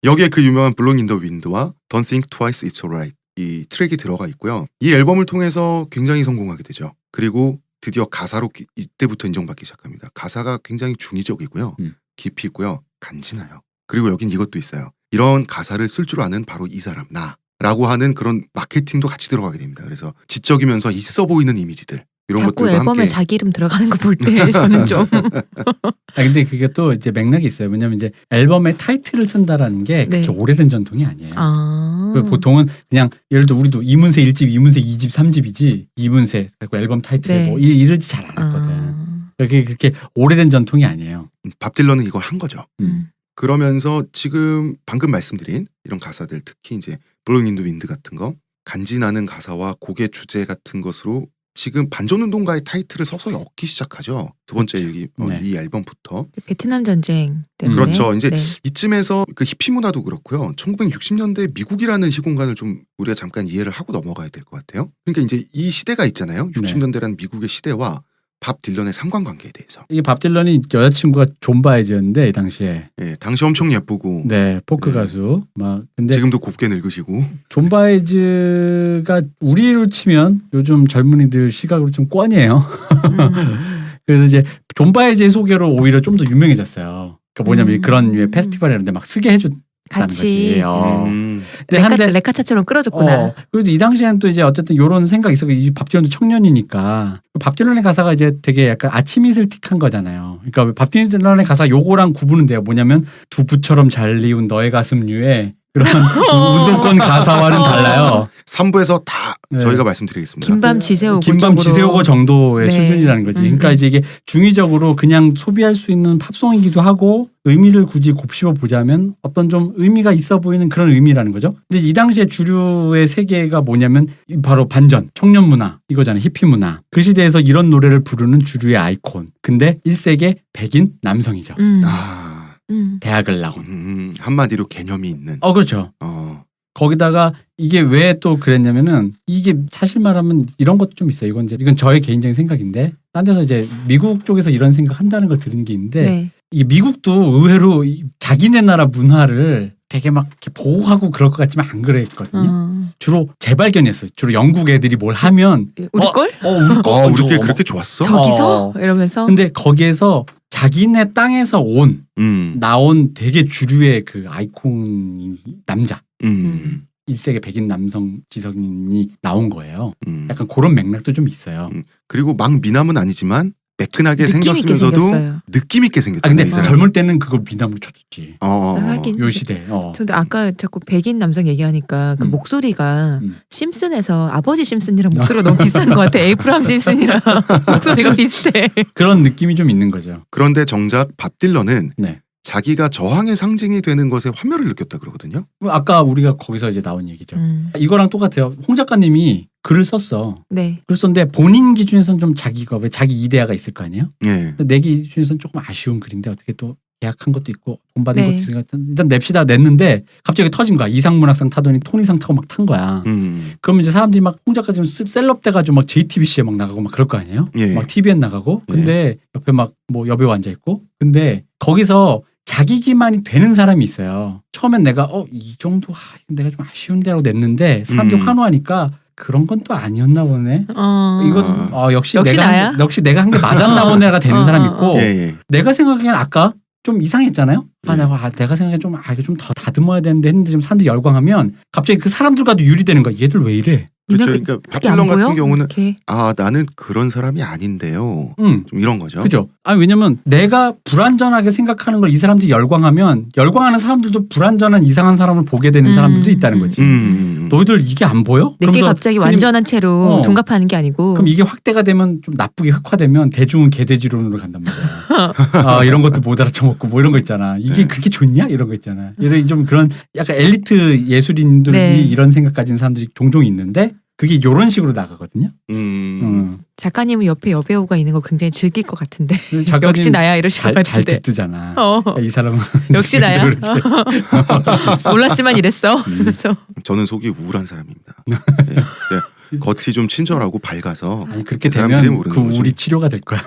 Speaker 1: 여기에 그 유명한 블로잉 인 더 윈드와 Don't Think Twice It's Alright 이 트랙이 들어가 있고요. 이 앨범을 통해서 굉장히 성공하게 되죠. 그리고 드디어 가사로 이때부터 인정받기 시작합니다. 가사가 굉장히 중의적이고요. 깊이 있고요. 간지나요. 그리고 여긴 이것도 있어요. 이런 가사를 쓸 줄 아는 바로 이 사람 나. 라고 하는 그런 마케팅도 같이 들어가게 됩니다. 그래서 지적이면서 있어 보이는 이미지들 이런
Speaker 3: 자꾸
Speaker 1: 것들과
Speaker 3: 앨범에
Speaker 1: 함께
Speaker 3: 자기 이름 들어가는 거 볼 때 저는 좀
Speaker 2: 근데 그게 또 이제 맥락이 있어요. 왜냐면 이제 앨범에 타이틀을 쓴다라는 게 그렇게
Speaker 3: 네.
Speaker 2: 오래된 전통이 아니에요.
Speaker 3: 아.
Speaker 2: 그 보통은 그냥 예를 들어 우리도 이문세 1집, 이문세 2집, 3집이지 이문세 그리고 앨범 타이틀
Speaker 3: 네.
Speaker 2: 뭐 이러지 잘 안 했거든.
Speaker 3: 아.
Speaker 2: 그게 그렇게 오래된 전통이 아니에요.
Speaker 1: 밥 딜런은 이걸 한 거죠.
Speaker 3: 음.
Speaker 1: 그러면서 지금 방금 말씀드린 이런 가사들 특히 이제 블로잉 인 더 윈드 같은 거 간지나는 가사와 곡의 주제 같은 것으로 지금 반전운동가의 타이틀을 서서히 얻기 시작하죠. 두 번째
Speaker 2: 네.
Speaker 1: 이 앨범부터.
Speaker 3: 베트남 전쟁 때문에
Speaker 1: 그렇죠. 이제
Speaker 3: 네.
Speaker 1: 이쯤에서 그 히피 문화도 그렇고요. 1960년대 미국이라는 시공간을 좀 우리가 잠깐 이해를 하고 넘어가야 될 것 같아요. 그러니까 이제 이 시대가 있잖아요. 60년대라는 미국의 시대와 밥 딜런의 상관관계에 대해서.
Speaker 2: 이게 밥 딜런이 여자친구가 존 바이즈였는데 이 당시에
Speaker 1: 예, 당시 엄청 예쁘고
Speaker 2: 네 포크
Speaker 1: 네.
Speaker 2: 가수 막 근데
Speaker 1: 지금도 곱게 늙으시고.
Speaker 2: 존 바이즈가 우리로 치면 요즘 젊은이들 시각으로 좀 뻔이에요. 그래서 이제 존 바이즈의 소개로 오히려 좀 더 유명해졌어요. 그러니까 뭐냐면 그런 류의 페스티벌 이런 데 막 쓰게 해줬다는
Speaker 3: 같이
Speaker 2: 거지. 근데 한데
Speaker 3: 레카타처럼 끌어줬구나.
Speaker 2: 그래도 이 당시에는 또 이제 어쨌든 이런 생각이 있어. 이 밥 딜런도 청년이니까 밥 딜런의 가사가 이제 되게 약간 아침 이슬틱한 거잖아요. 그러니까 밥 딜런의 가사 요거랑 구분은 돼요. 뭐냐면 두부처럼 잘 이운 너의 가슴류에 그런 운동권 가사와는 달라요.
Speaker 1: 3부에서 다
Speaker 2: 네.
Speaker 1: 저희가 말씀드리겠습니다.
Speaker 3: 김밤 지새우고
Speaker 2: 김밤
Speaker 3: 쪽으로.
Speaker 2: 지새우고 정도의
Speaker 3: 네.
Speaker 2: 수준이라는 거지. 그러니까 이제 이게 중의적으로 그냥 소비할 수 있는 팝송이기도 하고 의미를 굳이 곱씹어 보자면 어떤 좀 의미가 있어 보이는 그런 의미라는 거죠. 근데 이 당시에 주류의 세계가 뭐냐면 바로 반전, 청년 문화 이거잖아요. 히피 문화. 그 시대에서 이런 노래를 부르는 주류의 아이콘. 근데 1세계 백인 남성이죠. 대학을 나온.
Speaker 1: 한마디로 개념이 있는.
Speaker 2: 그렇죠.
Speaker 1: 어.
Speaker 2: 거기다가 이게 왜 또 그랬냐면은 이게 사실 말하면 이런 것도 좀 있어요. 이건 저의 개인적인 생각인데 딴 데서 이제 미국 쪽에서 이런 생각 한다는 걸 들은 게 있는데
Speaker 3: 네.
Speaker 2: 이게 미국도 의외로 자기네 나라 문화를 되게 막 이렇게 보호하고 그럴 것 같지만 안 그랬거든요. 주로 재발견했어요. 주로 영국 애들이 뭘 하면
Speaker 3: 우리 걸?
Speaker 2: 우리
Speaker 1: 우리 게 그렇게 좋았어?
Speaker 3: 저기서 이러면서.
Speaker 2: 근데 거기에서 자기네 땅에서 나온 되게 주류의 그 아이콘 남자. 1세계 백인 남성 지성인이 나온 거예요. 약간 그런 맥락도 좀 있어요.
Speaker 1: 그리고 막 미남은 아니지만 매끈하게
Speaker 3: 느낌 있게
Speaker 1: 생겼으면서도
Speaker 3: 생겼어요.
Speaker 1: 느낌 있게 생겼잖아요.
Speaker 2: 근데
Speaker 1: 이 사람이.
Speaker 2: 젊을 때는 그거 미남으로 쳐줬지.
Speaker 3: 하긴.
Speaker 2: 요 시대.
Speaker 3: 근데 아까 자꾸 백인 남성 얘기하니까 그 목소리가 심슨에서 아버지 심슨이랑 목소리가 너무 비슷한 것 같아. 에이프람 심슨이랑 목소리가 비슷해.
Speaker 2: 그런 느낌이 좀 있는 거죠.
Speaker 1: 그런데 정작 밥 딜런은
Speaker 2: 네.
Speaker 1: 자기가 저항의 상징이 되는 것에 환멸을 느꼈다 그러거든요.
Speaker 2: 아까 우리가 거기서 이제 나온 얘기죠. 이거랑 똑같아요. 홍 작가님이 글을 썼어.
Speaker 3: 네.
Speaker 2: 글을 썼는데 본인 기준에서는 좀 자기가 왜 자기 이데아가 있을 거 아니에요?
Speaker 1: 예.
Speaker 2: 근데 내 기준에서는 조금 아쉬운 글인데 어떻게 또 계약한 것도 있고 돈 받은
Speaker 3: 네.
Speaker 2: 것도 있으니까 일단 냅시다 냈는데 갑자기 터진 거야. 이상문학상 타더니 토니상 타고 막 탄 거야. 그러면 이제 사람들이 막 홍 작가 좀 셀럽 돼가지고 막 JTBC에 막 나가고 막 그럴 거 아니에요?
Speaker 1: 예.
Speaker 2: 막 TVN 나가고. 근데 옆에 막 뭐 여배우 앉아 있고. 근데 거기서 자기 기만이 되는 사람이 있어요. 처음엔 내가 이 정도 내가 좀 아쉬운데라고 냈는데 사람들이 환호하니까 그런 건 또 아니었나 보네. 이건 역시
Speaker 3: 나야?
Speaker 2: 역시 내가 한 게 맞았나 보네가 되는 사람이 있고
Speaker 1: 예.
Speaker 2: 내가 생각하기엔 아까 좀 이상했잖아요. 내가 생각에 좀 이거 좀 더 다듬어야 되는데 했는데 좀 사람들이 열광하면 갑자기 그 사람들과도 유리되는 거야. 얘들 왜 이래?
Speaker 1: 그렇죠. 그러니까 밥 딜런 같은 경우는
Speaker 3: 이렇게.
Speaker 1: 나는 그런 사람이 아닌데요. 좀 이런 거죠.
Speaker 2: 그죠. 왜냐면 내가 불완전하게 생각하는 걸 이 사람들이 열광하면 열광하는 사람들도 불완전한 이상한 사람을 보게 되는 사람들도 있다는 거지. 너희들 이게 안 보여?
Speaker 3: 내게 갑자기 완전한 채로 둔갑하는 게 아니고.
Speaker 2: 그럼 이게 확대가 되면 좀 나쁘게 흑화되면 대중은 개돼지론으로 간단 말이야. 이런 것도 못 알아쳐먹고 뭐 이런 거 있잖아. 이게 그렇게 좋냐? 이런 거 있잖아. 이런 좀 그런 약간 엘리트 예술인들이 이런 생각 가진 사람들이 종종 있는데 그게 이런 식으로 나가거든요.
Speaker 3: 작가님은 옆에 여배우가 있는 거 굉장히 즐길 것 같은데.
Speaker 2: 작가님
Speaker 3: 역시 나야 이러실 것
Speaker 2: 잘
Speaker 3: 같은데.
Speaker 2: 듣잖아. 이 사람은
Speaker 3: 역시 나야. 몰랐지만 이랬어. 그래서
Speaker 1: 저는 속이 우울한 사람입니다. 겉이 좀 친절하고 밝아서
Speaker 2: 그렇게
Speaker 1: 사람들이
Speaker 2: 되면
Speaker 1: 모르는
Speaker 2: 그
Speaker 1: 거지.
Speaker 2: 우울이 치료가 될 거야.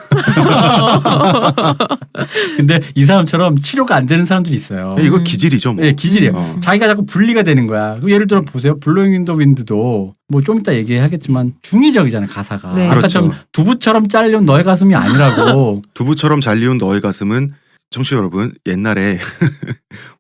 Speaker 2: 근데 이 사람처럼 치료가 안 되는 사람들이 있어요.
Speaker 1: 이거 기질이죠. 뭐.
Speaker 2: 네, 기질이에요. 자기가 자꾸 분리가 되는 거야. 예를 들어 보세요. 블로잉 인 더 윈드도 뭐 좀 이따 얘기하겠지만 중의적이잖아요. 가사가.
Speaker 3: 네.
Speaker 2: 아까처럼
Speaker 1: 그렇죠.
Speaker 2: 두부처럼 잘린 너의 가슴이 아니라고.
Speaker 1: 두부처럼 잘 리운 너의 가슴은 청취자 여러분, 옛날에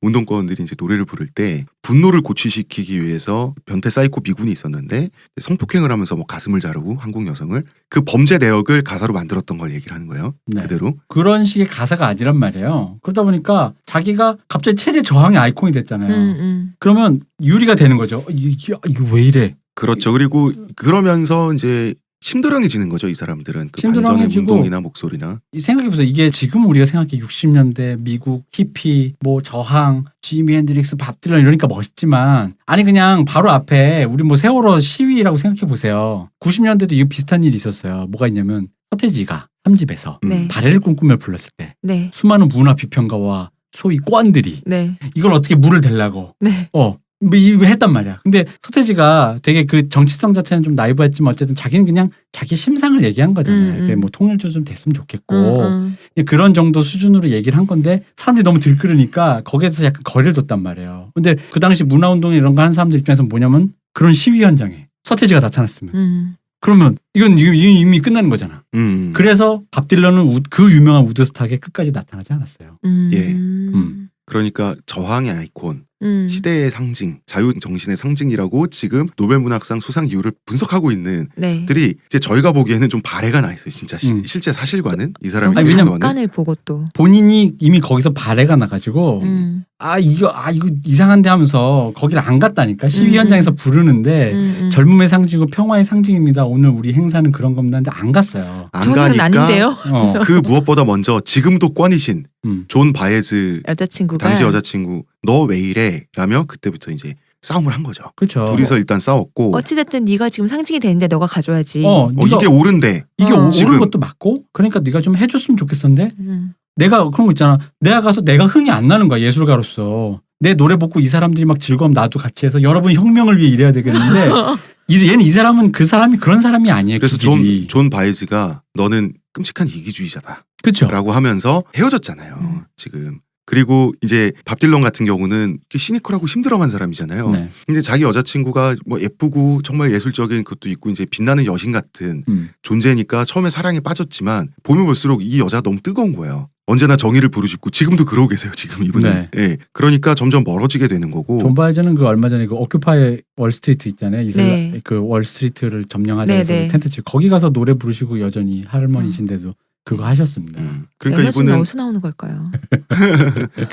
Speaker 1: 운동권들이 이제 노래를 부를 때 분노를 고취시키기 위해서 변태 사이코 미군이 있었는데 성폭행을 하면서 뭐 가슴을 자르고 한국 여성을 그 범죄 내역을 가사로 만들었던 걸 얘기를 하는 거예요.
Speaker 2: 네.
Speaker 1: 그대로.
Speaker 2: 그런 식의 가사가 아니란 말이에요. 그러다 보니까 자기가 갑자기 체제 저항의 아이콘이 됐잖아요. 그러면 유리가 되는 거죠. 이거 왜 이래?
Speaker 1: 그렇죠. 그리고 그러면서 이제 심드렁해지는 거죠. 이 사람들은 그 반전의
Speaker 2: 심드렁해지고
Speaker 1: 운동이나 목소리나.
Speaker 2: 생각해보세요. 이게 지금 우리가 생각해 60년대 미국 히피 뭐 저항 지미 핸드릭스 밥 딜런 이러니까 멋있지만 아니 그냥 바로 앞에 우리 뭐 세월호 시위라고 생각해보세요. 90년대도 이거 비슷한 일이 있었어요. 뭐가 있냐면 서태지가 3집에서
Speaker 3: 네.
Speaker 2: 발해를 꿈꾸며 불렀을 때
Speaker 3: 네.
Speaker 2: 수많은 문화 비평가와 소위 꼰들이
Speaker 3: 네.
Speaker 2: 이걸 어떻게 물을 대려고
Speaker 3: 네.
Speaker 2: 뭐 이거 했단 말이야. 근데 서태지가 되게 그 정치성 자체는 좀 나이브했지만 어쨌든 자기는 그냥 자기 심상을 얘기한 거잖아요. 그게 뭐 통일도 좀 됐으면 좋겠고 그냥 그런 정도 수준으로 얘기를 한 건데 사람들이 너무 들끓으니까 거기에서 약간 거리를 뒀단 말이에요. 근데 그 당시 문화운동 이런 거 하는 사람들 입장에서 뭐냐면 그런 시위 현장에 서태지가 나타났으면 그러면 이건 이미 끝나는 거잖아. 그래서 밥 딜런은 그 유명한 우드스탁에 끝까지 나타나지 않았어요.
Speaker 1: 예. 그러니까 저항의 아이콘, 시대의 상징, 자유정신의 상징이라고 지금 노벨문학상 수상 이유를 분석하고 있는
Speaker 3: 네.
Speaker 1: 들이 이제 저희가 보기에는 좀 발해가 나 있어요. 진짜 실제 사실과는 이 사람이
Speaker 2: 아니, 왜냐면
Speaker 3: 깐을 보고 또
Speaker 2: 본인이 이미 거기서 발해가 나가지고 이거 이상한데 하면서 거기를 안 갔다니까. 시위 현장에서 부르는데 젊음의 상징이고 평화의 상징입니다. 오늘 우리 행사는 그런 겁니다. 근데 안 갔어요.
Speaker 1: 안
Speaker 3: 저는
Speaker 1: 가니까
Speaker 3: 아닌데요.
Speaker 1: 그 무엇보다 먼저 지금도 꽝이신 존 바에즈
Speaker 3: 여자친구가
Speaker 1: 당시 여자친구 너 왜 이래? 라며 그때부터 이제 싸움을 한 거죠.
Speaker 2: 그렇죠.
Speaker 1: 둘이서 일단 싸웠고
Speaker 3: 어찌됐든 네가 지금 상징이 되는데 너가 가져야지.
Speaker 2: 네가
Speaker 1: 이게 옳은데
Speaker 2: 이게
Speaker 1: 지금.
Speaker 2: 옳은 것도 맞고 그러니까 네가 좀 해줬으면 좋겠었는데 내가 그런 거 있잖아. 내가 가서 내가 흥이 안 나는 거야. 예술가로서. 내 노래 보고 이 사람들이 막 즐거움 나도 같이 해서 여러분 혁명을 위해 일해야 되겠는데 얘는 이 사람은 그 사람이 그런 사람이 아니에요.
Speaker 1: 그래서
Speaker 2: 기질이.
Speaker 1: 존 바에즈가 너는 끔찍한 이기주의자다
Speaker 2: 그렇죠.
Speaker 1: 라고 하면서 헤어졌잖아요. 지금. 그리고 이제 밥 딜런 같은 경우는 시니컬하고 힘들어간 사람이잖아요.
Speaker 2: 네.
Speaker 1: 근데 자기 여자친구가 뭐 예쁘고 정말 예술적인 것도 있고 이제 빛나는 여신 같은 존재니까 처음에 사랑에 빠졌지만 보면 볼수록 이 여자가 너무 뜨거운 거예요. 언제나 정의를 부르짖고 지금도 그러고 계세요. 지금 이분은.
Speaker 2: 네.
Speaker 1: 예. 그러니까 점점 멀어지게 되는 거고.
Speaker 2: 존 바이저는 그 얼마 전에 그 오큐파이 월스트리트 있잖아요.
Speaker 3: 네.
Speaker 2: 그 월스트리트를 점령하자
Speaker 3: 네,
Speaker 2: 해서
Speaker 3: 네.
Speaker 2: 텐트 치고 거기 가서 노래 부르시고 여전히 할머니신데도 그거 하셨습니다.
Speaker 1: 그러니까
Speaker 3: 에너지는
Speaker 1: 이분은
Speaker 3: 어디서 나오는 걸까요?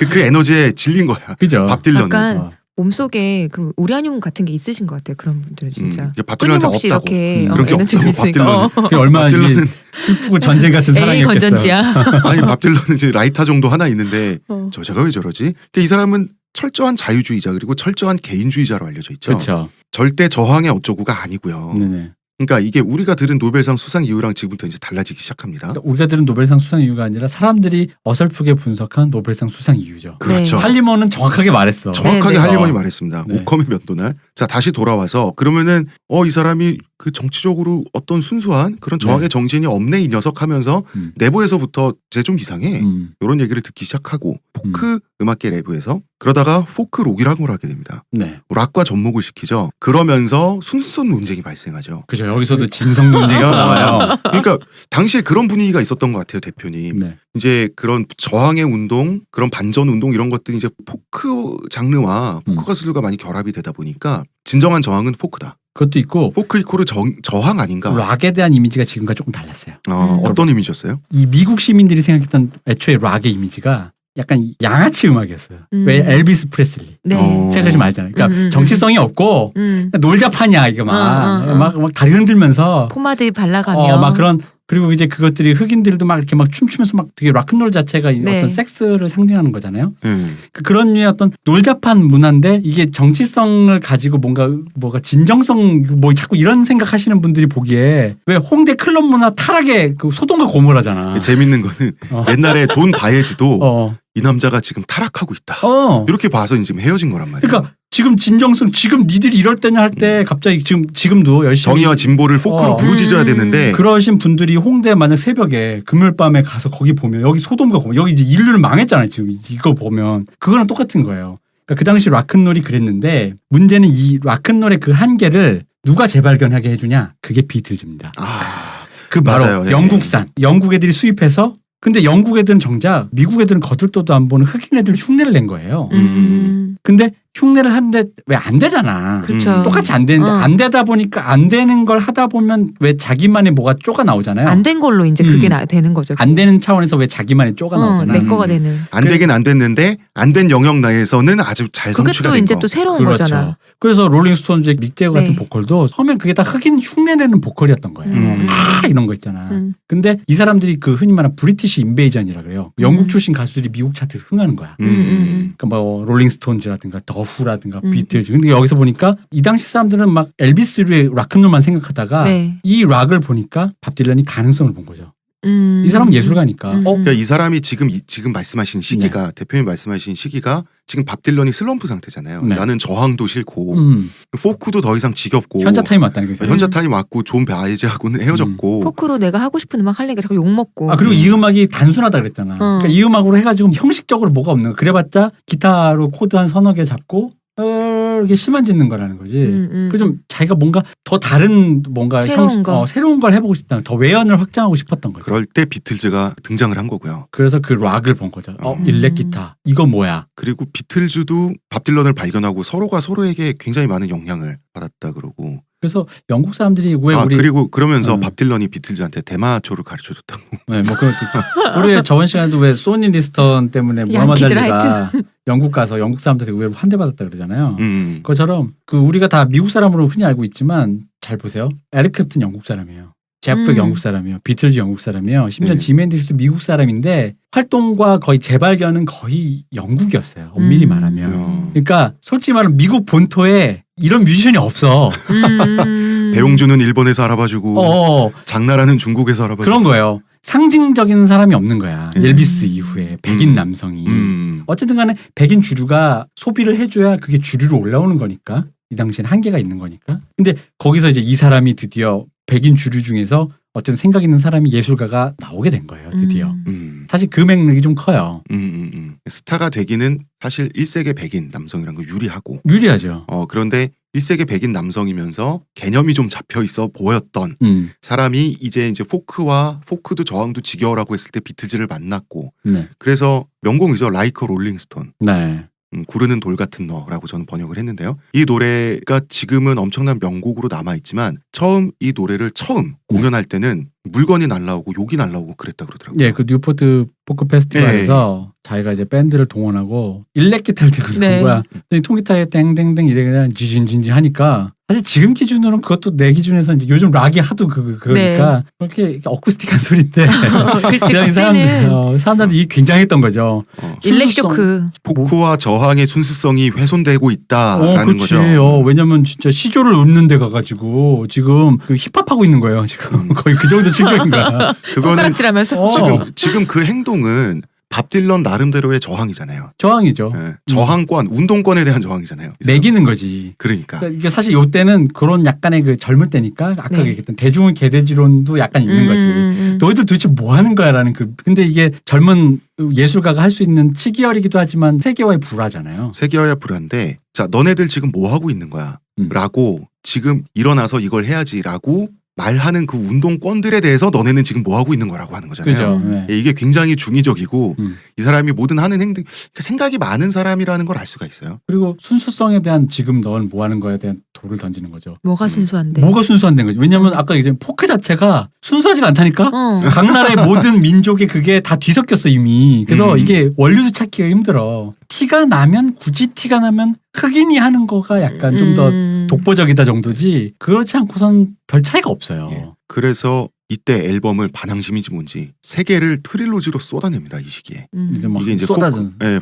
Speaker 1: 그 에너지에 질린 거야.
Speaker 2: 그죠?
Speaker 1: 밥 딜런은.
Speaker 3: 약간 몸속에 그럼 우라늄 같은 게 있으신 것 같아요. 그런 분들은 진짜
Speaker 1: 밥 딜런한테
Speaker 3: 끊임없이
Speaker 1: 없다고.
Speaker 3: 이렇게
Speaker 1: 그런 게
Speaker 3: 에너지가
Speaker 1: 없다고, 밥
Speaker 3: 있으니까.
Speaker 1: 딜런은.
Speaker 2: 그게 얼마나
Speaker 1: 밥
Speaker 2: 이게
Speaker 1: 딜런은
Speaker 2: 슬프고 전쟁 같은
Speaker 3: A
Speaker 2: 사랑이었겠어요.
Speaker 3: 건전지야.
Speaker 1: 아니 밥 딜런은 이제 라이터 정도 하나 있는데 저자가 왜 저러지? 그러니까 이 사람은 철저한 자유주의자 그리고 철저한 개인주의자로 알려져 있죠.
Speaker 2: 그렇죠.
Speaker 1: 절대 저항의 어쩌고가 아니고요.
Speaker 2: 네네.
Speaker 1: 그러니까 이게 우리가 들은 노벨상 수상 이유랑 지금부터 이제 달라지기 시작합니다.
Speaker 2: 그러니까 우리가 들은 노벨상 수상 이유가 아니라 사람들이 어설프게 분석한 노벨상 수상 이유죠.
Speaker 1: 그렇죠.
Speaker 2: 할리먼은 정확하게 말했어.
Speaker 1: 정확하게
Speaker 3: 네, 네.
Speaker 1: 할리먼이 말했습니다.
Speaker 2: 네.
Speaker 1: 오컴의 면도날. 자 다시 돌아와서 그러면은 이 사람이 그 정치적으로 어떤 순수한 그런 저항의 정신이 없네 이 녀석 하면서 내부에서부터 쟤 좀 이상해 이런 얘기를 듣기 시작하고 포크 음악계 내부에서 그러다가 포크 록이라고 하게 됩니다.
Speaker 2: 네.
Speaker 1: 락과 접목을 시키죠. 그러면서 순수성 논쟁이 발생하죠.
Speaker 2: 그죠. 여기서도 진성 논쟁이 나와요.
Speaker 1: 그러니까 당시에 그런 분위기가 있었던 것 같아요, 대표님.
Speaker 2: 네.
Speaker 1: 이제 그런 저항의 운동, 그런 반전 운동 이런 것들이 이제 포크 장르와 포크 가수들과 많이 결합이 되다 보니까 진정한 저항은 포크다.
Speaker 2: 그것도 있고
Speaker 1: 포크 이코르 저항 아닌가?
Speaker 2: 락에 대한 이미지가 지금과 조금 달랐어요.
Speaker 1: 어떤 이미지였어요?
Speaker 2: 이 미국 시민들이 생각했던 애초에 락의 이미지가 약간 양아치 음악이었어요. 왜 엘비스 프레슬리.
Speaker 3: 네.
Speaker 2: 생각하시면 알잖아요. 그러니까 정치성이 없고 놀자판이야 이거 막 다리 흔들면서
Speaker 3: 포마드 발라가며
Speaker 2: 막 그런 그리고 이제 그것들이 흑인들도 막 이렇게 막 춤추면서 막 되게 락큰롤 자체가
Speaker 3: 네.
Speaker 2: 어떤 섹스를 상징하는 거잖아요. 그런 류의 어떤 놀자판 문화인데 이게 정치성을 가지고 뭐가 진정성 뭐 자꾸 이런 생각하시는 분들이 보기에 왜 홍대 클럽 문화 타락의 그 소동과 고모라잖아.
Speaker 1: 재밌는 거는 옛날에 존 바에즈도 이 남자가 지금 타락하고 있다. 이렇게 봐서 이제 지금 헤어진 거란 말이야.
Speaker 2: 그러니까 지금 진정성 지금 니들이 이럴 때냐 할 때 갑자기 지금도 열심히
Speaker 1: 정의와 진보를 포크로 부르짖어야 되는데
Speaker 2: 그러신 분들이 홍대 만약 새벽에 금요일 밤에 가서 거기 보면 여기 소돔과 고모 여기 이제 인류는 망했잖아요. 지금 이거 보면 그거랑 똑같은 거예요. 그러니까 그 당시 락큰롤이 그랬는데 문제는 이 락큰롤의 그 한계를 누가 재발견하게 해주냐? 그게 비틀즈입니다. 그 바로
Speaker 1: 맞아요. 예.
Speaker 2: 영국산 영국 애들이 수입해서 근데 영국 애들은 정작 미국 애들은 거들떠도 안 보는 흑인 애들 흉내를 낸 거예요. 근데 흉내를 하는데 왜 안 되잖아.
Speaker 3: 그렇죠.
Speaker 2: 똑같이 안 되는데 안 되다 보니까 안 되는 걸 하다 보면 왜 자기만의 뭐가 쪼가 나오잖아요.
Speaker 3: 안 된 걸로 이제 그게 되는 거죠.
Speaker 2: 안 되는 차원에서 왜 자기만의 쪼가 나오잖아.
Speaker 3: 내 거가 되는.
Speaker 1: 안 되긴 안 됐는데 안 된 영역 내에서는 아주 잘
Speaker 3: 그게
Speaker 1: 성취가
Speaker 3: 또
Speaker 1: 된
Speaker 3: 이제
Speaker 1: 거.
Speaker 3: 또 새로운
Speaker 2: 그렇죠.
Speaker 3: 거잖아.
Speaker 2: 그래서 롤링스톤즈의 믹 제거 같은
Speaker 3: 네.
Speaker 2: 보컬도 처음엔 그게 다 흑인 흉내내는 보컬이었던 거예요. 이런 거 있잖아. 근데 이 사람들이 그 흔히 말하는 브리티시 인베이전이라 그래요. 영국 출신 가수들이 미국 차트에서 흥하는 거야. 그러니까 뭐 롤링스톤즈라든가 더후라든가 비틀즈. 근데 여기서 보니까 이 당시 사람들은 막 엘비스류의 락큰롤만 생각하다가 이 락을 보니까 밥 딜런이 가능성을 본 거죠. 이 사람은 예술가니까.
Speaker 1: 그러니까 이 사람이 지금 말씀하신 시기가 대표님 말씀하신 시기가 지금 밥 딜런이 슬럼프 상태잖아요.
Speaker 2: 네.
Speaker 1: 나는 저항도 싫고 포크도 더 이상 지겹고
Speaker 2: 현자 타임 왔다는 거죠.
Speaker 1: 현자 타임 왔고 존 바이즈하고는 헤어졌고
Speaker 3: 포크로 내가 하고 싶은 음악 하려니까 자꾸 욕 먹고.
Speaker 2: 아 그리고 이 음악이 단순하다 그랬잖아. 그러니까 이 음악으로 해가지고 형식적으로 뭐가 없는 거. 그래봤자 기타로 코드 한 서너 개 잡고 이렇게 심한 짓는 거라는 거지. 그 좀 자기가 뭔가 더 다른 뭔가 새로운 걸 해보고 싶다. 더 외연을 확장하고 싶었던 거죠.
Speaker 1: 그럴 때 비틀즈가 등장을 한 거고요.
Speaker 2: 그래서 그 락을 본 거죠. 일렉 기타 이거 뭐야?
Speaker 1: 그리고 비틀즈도 밥 딜런을 발견하고 서로가 서로에게 굉장히 많은 영향을 받았다 그러고.
Speaker 2: 그래서 영국 사람들이 왜 우리
Speaker 1: 그리고 그러면서 밥 딜런이 비틀즈한테 대마초를 가르쳐줬다고.
Speaker 2: 네, 뭐 그런 우리 저번 시간에도 왜 소니 리스턴 때문에 무하마드 알리가 영국 가서 영국 사람들이 의외로 환대받았다 그러잖아요. 그것처럼 그 우리가 다 미국 사람으로 흔히 알고 있지만 잘 보세요. 에릭 클랩튼 영국 사람이에요. 제프 영국 사람이에요. 비틀즈 영국 사람이에요. 심지어 지미 앤드릭스도 미국 사람인데 활동과 거의 재발견은 거의 영국이었어요. 엄밀히 말하면. 그러니까 솔직히 말하면 미국 본토에 이런 뮤지션이 없어.
Speaker 1: 배용준은 일본에서 알아봐주고 장나라는 중국에서 알아봐주고
Speaker 2: 그런 거예요. 상징적인 사람이 없는 거야. 엘비스 이후에 백인 남성이. 어쨌든 간에 백인 주류가 소비를 해줘야 그게 주류로 올라오는 거니까. 이 당시엔 한계가 있는 거니까. 근데 거기서 이제 이 사람이 드디어 백인 주류 중에서 어떤 생각 있는 사람이 예술가가 나오게 된 거예요. 드디어. 사실 그 맥락이 좀 커요.
Speaker 1: 스타가 되기는 사실 1세계 백인 남성이란 거 유리하고.
Speaker 2: 유리하죠.
Speaker 1: 그런데 1세계 백인 남성이면서 개념이 좀 잡혀 있어 보였던 사람이 이제 포크도 저항도 지겨워라고 했을 때 비트즈를 만났고. 그래서 명곡이죠. 라이크 롤링스톤.
Speaker 2: 네.
Speaker 1: 구르는 돌 같은 너라고 저는 번역을 했는데요. 이 노래가 지금은 엄청난 명곡으로 남아있지만 이 노래를 처음 공연할 때는 물건이 날라오고 욕이 날라오고 그랬다 그러더라고요.
Speaker 2: 예, 그 뉴포트 포크 페스티벌에서 자기가 이제 밴드를 동원하고 일렉 기타를 들고 있는 거야. 근데 통기타에 땡땡땡 이래 그냥 지진진지 하니까 사실 지금 기준으로는 그것도 내 기준에서 이제 요즘 락이 하도 그러니까 그렇게 어쿠스틱한 소리인데 그냥 사람들한테 이게 굉장했던 거죠.
Speaker 3: 일렉 쇼크.
Speaker 1: 포크와 저항의 순수성이 훼손되고 있다라는 거죠.
Speaker 2: 왜냐면 진짜 시조를 읊는 데 가가지고 지금 그 힙합하고 있는 거예요. 지금 거의 그 정도 충격인가.
Speaker 1: 그거는
Speaker 3: 손가락질하면서
Speaker 1: 지금 그 행동은 밥 딜런 나름대로의 저항이잖아요.
Speaker 2: 저항이죠.
Speaker 1: 네. 저항권, 운동권에 대한 저항이잖아요.
Speaker 2: 매기는 거지.
Speaker 1: 그러니까
Speaker 2: 이게 사실 이때는 그런 약간의 그 젊을 때니까 아까 얘기했던 대중의 개돼지론도 약간 있는 거지. 너희들 도대체 뭐 하는 거야라는 근데 이게 젊은 예술가가 할 수 있는 치기어리기도 하지만 세계화의 불화잖아요.
Speaker 1: 세계화의 불화인데 자 너네들 지금 뭐 하고 있는 거야? 라고 지금 일어나서 이걸 해야지라고 말하는 그 운동권들에 대해서 너네는 지금 뭐 하고 있는 거라고 하는 거잖아요.
Speaker 2: 그죠. 네.
Speaker 1: 이게 굉장히 중의적이고 이 사람이 모든 하는 행동 생각이 많은 사람이라는 걸 알 수가 있어요.
Speaker 2: 그리고 순수성에 대한 지금 넌 뭐 하는 거에 대한 돌을 던지는 거죠.
Speaker 3: 뭐가 순수한데?
Speaker 2: 뭐가 순수한데 거지. 왜냐면 아까 얘기한 포크 자체가 순수하지가 않다니까. 각 나라의 모든 민족의 그게 다 뒤섞였어 이미. 그래서 이게 원류도 찾기가 힘들어. 티가 나면 굳이 티가 나면 흑인이 하는 거가 약간 좀 더 독보적이다 정도지 그렇지 않고선 별 차이가 없어요.
Speaker 1: 예. 그래서 이때 앨범을 반항심인지 뭔지 세 개를 트릴로지로 쏟아냅니다. 이 시기에. 이게 이제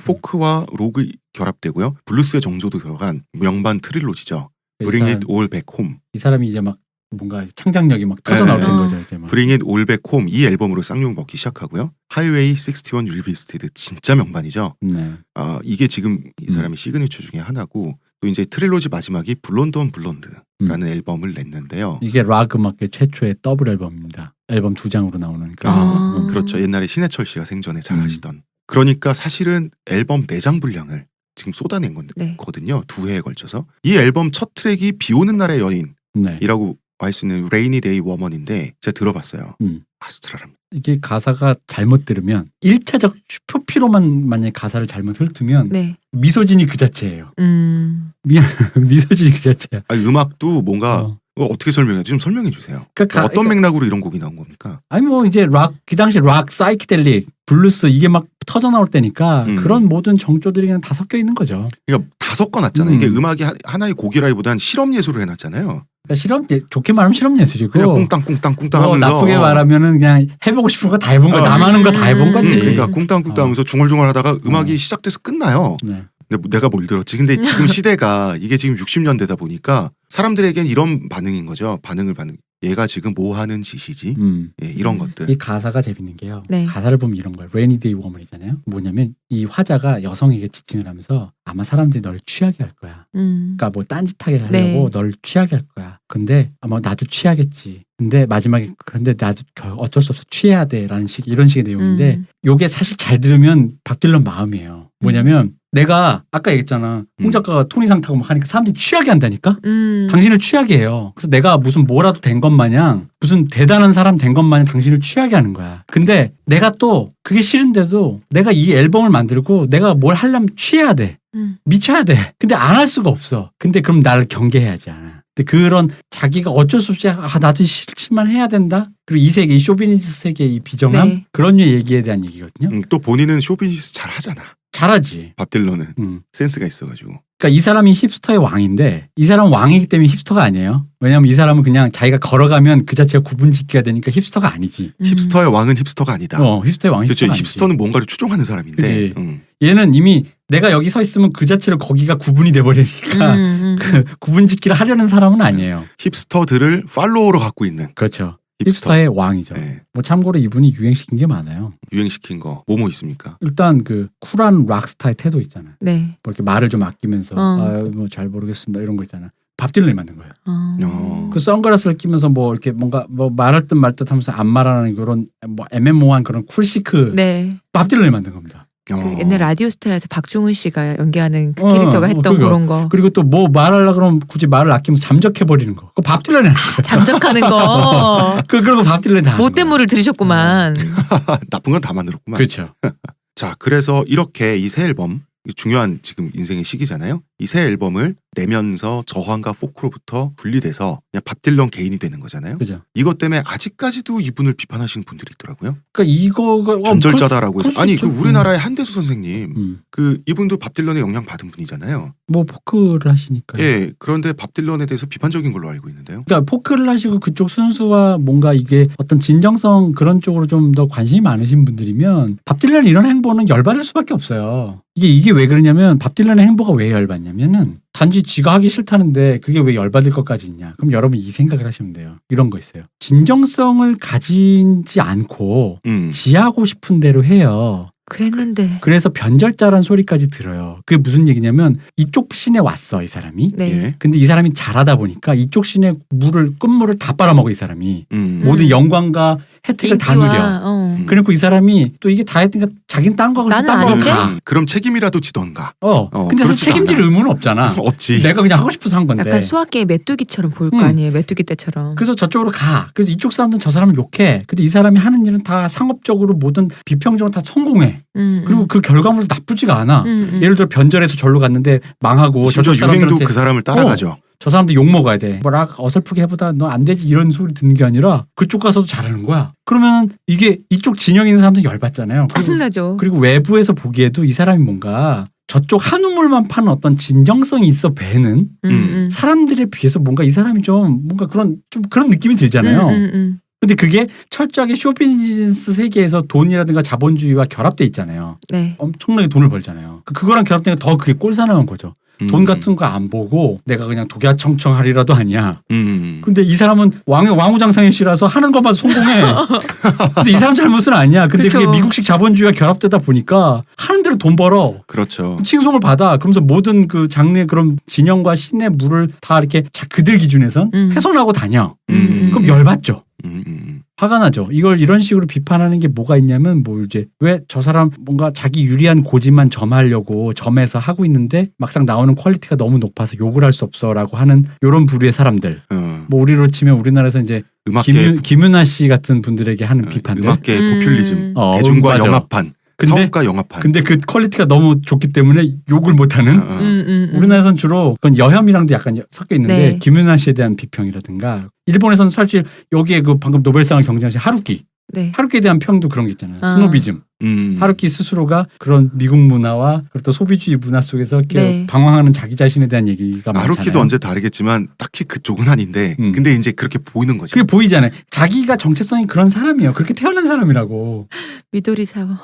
Speaker 1: 포크와 록이 결합되고요. 블루스의 정조도 들어간 명반 트릴로지죠. Bring It All Back Home.
Speaker 2: 이 사람이 이제 막 뭔가 창작력이 막 터져 나올 된 거죠. 이제 막.
Speaker 1: Bring It All Back Home 이 앨범으로 쌍욕 먹기 시작하고요. Highway 61 Revisited 진짜 명반이죠.
Speaker 2: 네.
Speaker 1: 이게 지금 이 사람의 시그니처 중에 하나고 또 이제 트릴로지 마지막이 블론드 온 블론드라는 앨범을 냈는데요.
Speaker 2: 이게 락 음악계 최초의 더블 앨범입니다. 앨범 2장으로 나오는 그런.
Speaker 1: 그렇죠. 옛날에 신해철 씨가 생전에 잘 하시던. 그러니까 사실은 앨범 4장 분량을 지금 쏟아낸 거거든요. 2회에 걸쳐서. 이 앨범 첫 트랙이 비 오는 날의 여인이라고 할 수 있는 Rainy Day Woman인데 제가 들어봤어요. 아스트랄합니다.
Speaker 2: 이게 가사가 잘못 들으면 1차적 표피로만 만약에 가사를 잘못 훑으면
Speaker 3: 네.
Speaker 2: 미소진이 그 자체예요. 미소진이 그 자체야.
Speaker 1: 아니, 음악도 뭔가 어떻게 설명해야 돼? 좀 설명해 주세요. 어떤 맥락으로 이런 곡이 나온 겁니까?
Speaker 2: 아니 뭐 이제 락, 그 당시 락, 사이키델릭, 블루스 이게 막 터져 나올 때니까 그런 모든 정조들이 그냥 다 섞여 있는 거죠.
Speaker 1: 그러니까 다 섞어놨잖아요. 이게 음악이 하나의 곡이라기보단 실험 예술을 해놨잖아요.
Speaker 2: 그러니까 실험, 좋게 말하면 실험 예술이고
Speaker 1: 그냥 꿍땅꿍땅꿍땅 하면서
Speaker 2: 나쁘게 말하면 그냥 해보고 싶은 거 다 해본 거야. 남하는 거 다 해본 거지.
Speaker 1: 그러니까 꿍땅꿍땅 하면서 중얼중얼하다가 음악이 시작돼서 끝나요.
Speaker 2: 네.
Speaker 1: 근데 내가 뭘 들었지? 근데 지금 시대가 이게 지금 60년대다 보니까 사람들에겐 이런 반응인 거죠. 얘가 지금 뭐 하는 짓이지? 예, 이런 것들.
Speaker 2: 이 가사가 재밌는 게요.
Speaker 3: 네.
Speaker 2: 가사를 보면 이런 거예요. Rainy Day Woman이잖아요. 뭐냐면 이 화자가 여성에게 지칭을 하면서 아마 사람들이 널 취하게 할 거야. 그러니까 뭐 딴짓하게 하려고
Speaker 3: 네.
Speaker 2: 널 취하게 할 거야. 근데 아마 나도 취하겠지. 근데 마지막에 근데 나도 어쩔 수 없어 취해야 돼라는 이런 식의 내용인데 요게 사실 잘 들으면 박 딜런 마음이에요. 뭐냐면 내가 아까 얘기했잖아. 홍 작가가 토니상 타고 막 하니까 사람들이 취하게 한다니까? 당신을 취하게 해요. 그래서 내가 무슨 뭐라도 된 것 마냥 무슨 대단한 사람 된 것 마냥 당신을 취하게 하는 거야. 근데 내가 또 그게 싫은데도 내가 이 앨범을 만들고 내가 뭘 하려면 취해야 돼. 미쳐야 돼. 근데 안 할 수가 없어. 근데 그럼 나를 경계해야지 않아. 근데 그런 자기가 어쩔 수 없이 나도 싫지만 해야 된다. 그리고 이 세계, 이 쇼비니스 세계의 이 비정함
Speaker 3: 네.
Speaker 2: 그런 얘기에 대한 얘기거든요.
Speaker 1: 또 본인은 쇼비니스 잘 하잖아.
Speaker 2: 잘하지.
Speaker 1: 밥 딜런은 센스가 있어가지고.
Speaker 2: 그러니까 이 사람이 힙스터의 왕인데 이 사람은 왕이기 때문에 힙스터가 아니에요. 왜냐하면 이 사람은 그냥 자기가 걸어가면 그 자체가 구분짓기가 되니까 힙스터가 아니지.
Speaker 1: 힙스터의 왕은 힙스터가 아니다.
Speaker 2: 힙스터의 왕이
Speaker 1: 그렇죠.
Speaker 2: 힙스터가 아니지.
Speaker 1: 힙스터는 뭔가를 추종하는 사람인데.
Speaker 2: 얘는 이미 내가 여기 서 있으면 그 자체로 거기가 구분이 돼버리니까 그 구분짓기를 하려는 사람은 아니에요.
Speaker 1: 힙스터들을 팔로워로 갖고 있는.
Speaker 2: 그렇죠. 힙스터의 왕이죠.
Speaker 1: 네.
Speaker 2: 뭐 참고로 이분이 유행시킨 게 많아요.
Speaker 1: 유행시킨 거 뭐 있습니까?
Speaker 2: 일단 그 쿨한 락스타의 태도 있잖아요.
Speaker 3: 네.
Speaker 2: 뭐 이렇게 말을 좀 아끼면서 뭐 잘 모르겠습니다 이런 거 있잖아요. 밥 딜런이 만든 거예요. 그 선글라스를 끼면서 뭐 이렇게 뭔가 뭐 말할 듯 말 듯 하면서 안 말하는 그런 뭐 애매모호한 그런 쿨시크
Speaker 3: 네.
Speaker 2: 밥 딜런이 만든 겁니다.
Speaker 3: 그 옛날 라디오스타에서 박종훈 씨가 연기하는 그 캐릭터가 했던 그런 거.
Speaker 2: 그리고 또 뭐 말하려 그러면 굳이 말을 아끼면서 잠적해버리는 거. 그거 밥 딜런이
Speaker 3: 잠적하는 거.
Speaker 2: 그런 거 밥 딜런이 다
Speaker 3: 못된 물을 들으셨구만.
Speaker 1: 나쁜 건 다 만들었구만.
Speaker 2: 그렇죠.
Speaker 1: 자, 그래서 이렇게 이 새 앨범 중요한 지금 인생의 시기잖아요. 이 새 앨범을 내면서 저항과 포크로부터 분리돼서 그냥 밥 딜런 개인이 되는 거잖아요.
Speaker 2: 그죠.
Speaker 1: 이것 때문에 아직까지도 이분을 비판하시는 분들이 있더라고요.
Speaker 2: 그러니까 이거가
Speaker 1: 변절자다라고 해서 아니 그 우리나라의 한대수 선생님 그 이분도 밥 딜런의 영향 받은 분이잖아요.
Speaker 2: 뭐 포크를 하시니까요.
Speaker 1: 예, 그런데 밥 딜런에 대해서 비판적인 걸로 알고 있는데요.
Speaker 2: 그러니까 포크를 하시고 그쪽 순수와 뭔가 이게 어떤 진정성 그런 쪽으로 좀 더 관심이 많으신 분들이면 밥 딜런 이런 행보는 열받을 수밖에 없어요. 이게 왜 그러냐면 밥 딜런의 행보가 왜 열받냐면은 단지 지가 하기 싫다는데 그게 왜 열받을 것까지 있냐. 그럼 여러분 이 생각을 하시면 돼요. 이런 거 있어요. 진정성을 가지지 않고 지하고 싶은 대로 해요.
Speaker 3: 그랬는데.
Speaker 2: 그래서 변절자란 소리까지 들어요. 그게 무슨 얘기냐면 이쪽 씬에 왔어 이 사람이.
Speaker 3: 네.
Speaker 1: 예.
Speaker 2: 근데 이 사람이 잘하다 보니까 이쪽 씬에 끝물을 다 빨아먹어 이 사람이. 모든 영광과 혜택을 다 누려. 그리고 이 사람이 또 이게 다 했으니까 자기는 딴 거
Speaker 3: 나는
Speaker 2: 딴 거
Speaker 3: 아닌데?
Speaker 2: 가.
Speaker 1: 그럼 책임이라도 지던가.
Speaker 2: 근데 사실 책임질 의무는 없잖아.
Speaker 1: 없지.
Speaker 2: 내가 그냥 하고 싶어서 한 건데.
Speaker 3: 약간 수학계의 메뚜기처럼 보일 거 아니에요. 메뚜기 때처럼.
Speaker 2: 그래서 저쪽으로 가. 그래서 이쪽 사람들은 저 사람을 욕해. 근데 이 사람이 하는 일은 다 상업적으로 모든 비평적으로 다 성공해. 그리고 그 결과물도 나쁘지가 않아. 예를 들어 변절해서 절로 갔는데 망하고
Speaker 1: 심지어
Speaker 2: 저쪽
Speaker 1: 유행도
Speaker 2: 사람들한테
Speaker 1: 그 사람을 따라가죠.
Speaker 2: 저 사람도 욕 먹어야 돼. 뭐라 어설프게 해보다 너 안 되지 이런 소리 듣는 게 아니라 그쪽 가서도 잘하는 거야. 그러면 이게 이쪽 진영에 있는 사람들 열받잖아요.
Speaker 3: 짜증나죠.
Speaker 2: 그리고 외부에서 보기에도 이 사람이 뭔가 저쪽 한우물만 파는 어떤 진정성이 있어 배는 사람들에 비해서 뭔가 이 사람이 좀 뭔가 그런 느낌이 들잖아요. 근데 그게 철저하게 쇼비니스 세계에서 돈이라든가 자본주의와 결합돼 있잖아요.
Speaker 3: 네.
Speaker 2: 엄청나게 돈을 벌잖아요. 그거랑 결합되니까 더 그게 꼴사나운 거죠. 돈 같은 거 안 보고 내가 그냥 독야청청하리라도 아니야. 근데 이 사람은 왕후장상현 씨라서 하는 것만 성공해. 근데 이 사람 잘못은 아니야. 근데
Speaker 3: 그렇죠.
Speaker 2: 그게 미국식 자본주의와 결합되다 보니까 하는 대로 돈 벌어.
Speaker 1: 그렇죠.
Speaker 2: 칭송을 받아. 그러면서 모든 그 장르의 그런 진영과 신의 물을 다 이렇게 그들 기준에선 훼손하고 다녀. 그럼 열받죠. 화가 나죠. 이걸 이런 식으로 비판하는 게 뭐가 있냐면 뭐 이제 왜 저 사람 뭔가 자기 유리한 고집만 점하려고 점에서 하고 있는데 막상 나오는 퀄리티가 너무 높아서 욕을 할 수 없어라고 하는 이런 부류의 사람들. 뭐 우리로 치면 우리나라에서 이제
Speaker 1: 음악계
Speaker 2: 김윤아 씨 같은 분들에게 하는 비판들.
Speaker 1: 음악계 포퓰리즘, 대중과
Speaker 2: 맞아.
Speaker 1: 영합한, 사업가 영합한.
Speaker 2: 근데 그 퀄리티가 너무 좋기 때문에 욕을 못하는. 우리나라에선 주로 그건 여혐이랑도 약간 섞여 있는데
Speaker 3: 네.
Speaker 2: 김윤아 씨에 대한 비평이라든가 일본에서는 사실 여기에 그 방금 노벨상을 경쟁하신 하루키.
Speaker 3: 네.
Speaker 2: 하루키에 대한 평도 그런 게 있잖아요. 스노비즘.
Speaker 1: 음.
Speaker 2: 하루키 스스로가 그런 미국 문화와 그리고 또 소비주의 문화 속에서 이렇게
Speaker 3: 네.
Speaker 2: 방황하는 자기 자신에 대한 얘기가 많잖아요.
Speaker 1: 하루키도 언제 다르겠지만 딱히 그쪽은 아닌데 근데 이제 그렇게 보이는 거지.
Speaker 2: 그게 보이잖아요. 자기가 정체성이 그런 사람이에요. 그렇게 태어난 사람이라고.
Speaker 3: 미도리 사워.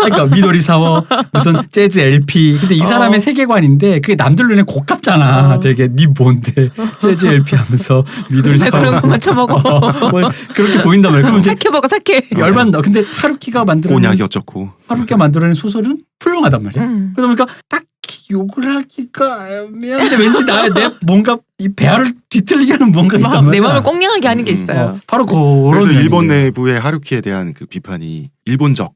Speaker 2: 그러니까 미도리 사워 무슨 재즈 LP. 근데 이 사람의 세계관인데 그게 남들 눈에 고깝잖아. 되게 니 뭔데 재즈 LP 하면서 미도리
Speaker 3: 나
Speaker 2: 사워.
Speaker 3: 그런 것만 쳐먹어.
Speaker 2: 뭐 그렇게 보인단 말이에요. 그럼 이제
Speaker 3: 사케 먹어 사케.
Speaker 2: 열받는다. 근데 하루키가 만들어낸
Speaker 1: 꼬냑이 어쩌고.
Speaker 2: 하루키가 만들어낸 소설은 훌륭하단 말이야. 그러다 보니까 딱히 욕을 하기가 애매한데 왠지 내 뭔가 이 배아를 뒤틀리게 하는 뭔가 있단 말이야.
Speaker 3: 내 마음을 꽁냥하게 하는 게 있어요.
Speaker 2: 바로 그런
Speaker 1: 그래서 일본
Speaker 2: 면이에요.
Speaker 1: 내부의 하루키에 대한 그 비판이 일본적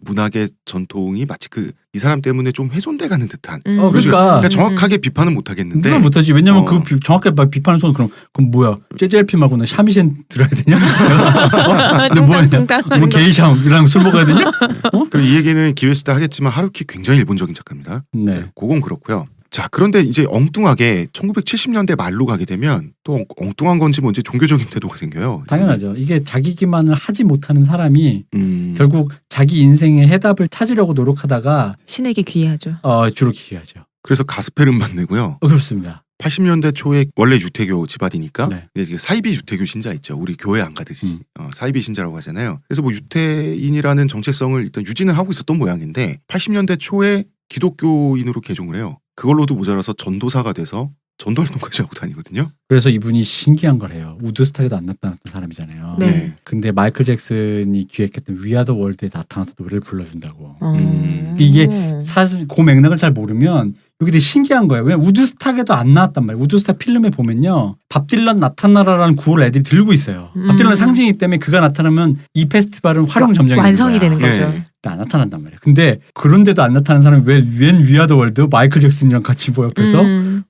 Speaker 1: 문학의 전통이 마치 이 사람 때문에 좀 훼손돼 가는 듯한.
Speaker 2: 그러니까
Speaker 1: 정확하게 비판은 못 하겠는데.
Speaker 2: 비판 못하지. 왜냐면 정확하게 비판을 쏘는 그럼 뭐야? 재즈 LP 말고는 샤미젠 들어야 되냐? 근데 뭐 게이샤랑 술 먹어야 되냐?
Speaker 1: 그럼 이 얘기는 기회 있을 때 하겠지만 하루키 굉장히 일본적인 작가입니다.
Speaker 2: 네.
Speaker 1: 그건 그렇고요. 자, 그런데 이제 엉뚱하게 1970년대 말로 가게 되면 또 엉뚱한 건지 뭔지 종교적인 태도가 생겨요.
Speaker 2: 당연하죠. 이게 자기 기만을 하지 못하는 사람이 결국 자기 인생의 해답을 찾으려고 노력하다가
Speaker 3: 신에게 귀하죠.
Speaker 2: 주로 기여하죠.
Speaker 1: 그래서 가스펠음반 내고요.
Speaker 2: 그렇습니다.
Speaker 1: 80년대 초에 원래 유태교 집안이니까
Speaker 2: 네.
Speaker 1: 이제 사이비 유태교 신자 있죠. 우리 교회 안 가듯이 사이비 신자라고 하잖아요. 그래서 뭐 유태인이라는 정체성을 일단 유지는 하고 있었던 모양인데 80년대 초에 기독교인으로 개종을 해요. 그걸로도 모자라서 전도사가 돼서 전도 활동까지 하고 다니거든요.
Speaker 2: 그래서 이분이 신기한 걸 해요. 우드스탁에도 안 나타났던 사람이잖아요.
Speaker 3: 네.
Speaker 2: 근데 마이클 잭슨이 기획했던 위아더 월드에 나타나서 노래를 불러준다고.
Speaker 3: 음.
Speaker 2: 이게 사실 그 맥락을 잘 모르면 여기 되게 신기한 거예요. 왜 우드스탁에도 안 나왔단 말이에요. 우드스탁 필름에 보면요. 밥 딜런 나타나라라는 구호를 애들이 들고 있어요. 밥 딜런 상징이기 때문에 그가 나타나면 이 페스티벌은 활용 점정이
Speaker 3: 완성이 되는 거죠.
Speaker 1: 네.
Speaker 2: 안 나타난단 말이에요. 근데 그런데도 안 나타나는 사람이 웬 위아더 월드 마이클 잭슨이랑 같이 보여 옆에서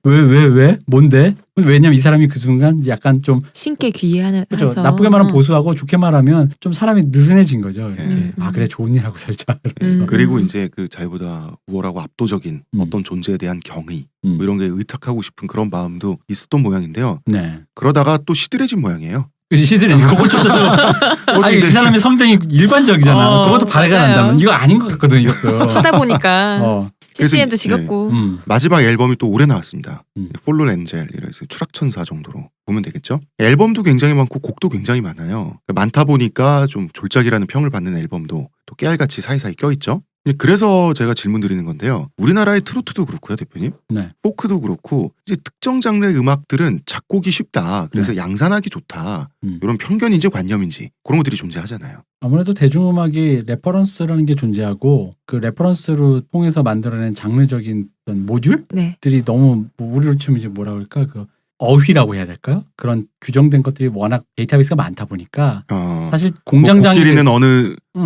Speaker 2: 왜 뭔데? 왜냐면 이 사람이 그 순간 약간 좀
Speaker 3: 신께 귀하는
Speaker 2: 그렇죠.
Speaker 3: 해서.
Speaker 2: 나쁘게 말하면 보수하고 좋게 말하면 좀 사람이 느슨해진 거죠. 이렇게 그래 좋은 일 하고 살자. 그래서
Speaker 1: 그리고 이제 그 자기보다 우월하고 압도적인 어떤 존재에 대한 경의 뭐 이런 게 의탁하고 싶은 그런 마음도 있었던 모양인데요.
Speaker 2: 네.
Speaker 1: 그러다가 또 시들해진 모양이에요.
Speaker 2: 시들이 그거 아니 이 사람의 성정이 일관적이잖아. 그것도 발해가
Speaker 3: 맞아요.
Speaker 2: 난다면 이거 아닌 것 같거든 이것도.
Speaker 3: 하다 보니까 CCM도
Speaker 1: 그래서,
Speaker 3: 지겹고.
Speaker 1: 마지막 앨범이 또 올해 나왔습니다. 폴론 엔젤 이래서 추락천사 정도로 보면 되겠죠. 앨범도 굉장히 많고 곡도 굉장히 많아요. 많다 보니까 좀 졸작이라는 평을 받는 앨범도 또 깨알같이 사이사이 껴있죠. 그래서 제가 질문 드리는 건데요. 우리나라의 트로트도 그렇고요, 대표님.
Speaker 2: 네.
Speaker 1: 포크도 그렇고 이제 특정 장르의 음악들은 작곡이 쉽다. 그래서 양산하기 좋다. 이런 편견인지 관념인지 그런 것들이 존재하잖아요.
Speaker 2: 아무래도 대중음악이 레퍼런스라는 게 존재하고 그 레퍼런스로 통해서 만들어낸 장르적인 어떤 모듈들이 너무 뭐 우리로 치면 이제 뭐라 그럴까 그 어휘라고 해야 될까요? 그런 규정된 것들이 워낙 데이터베이스가 많다 보니까 사실 공장장이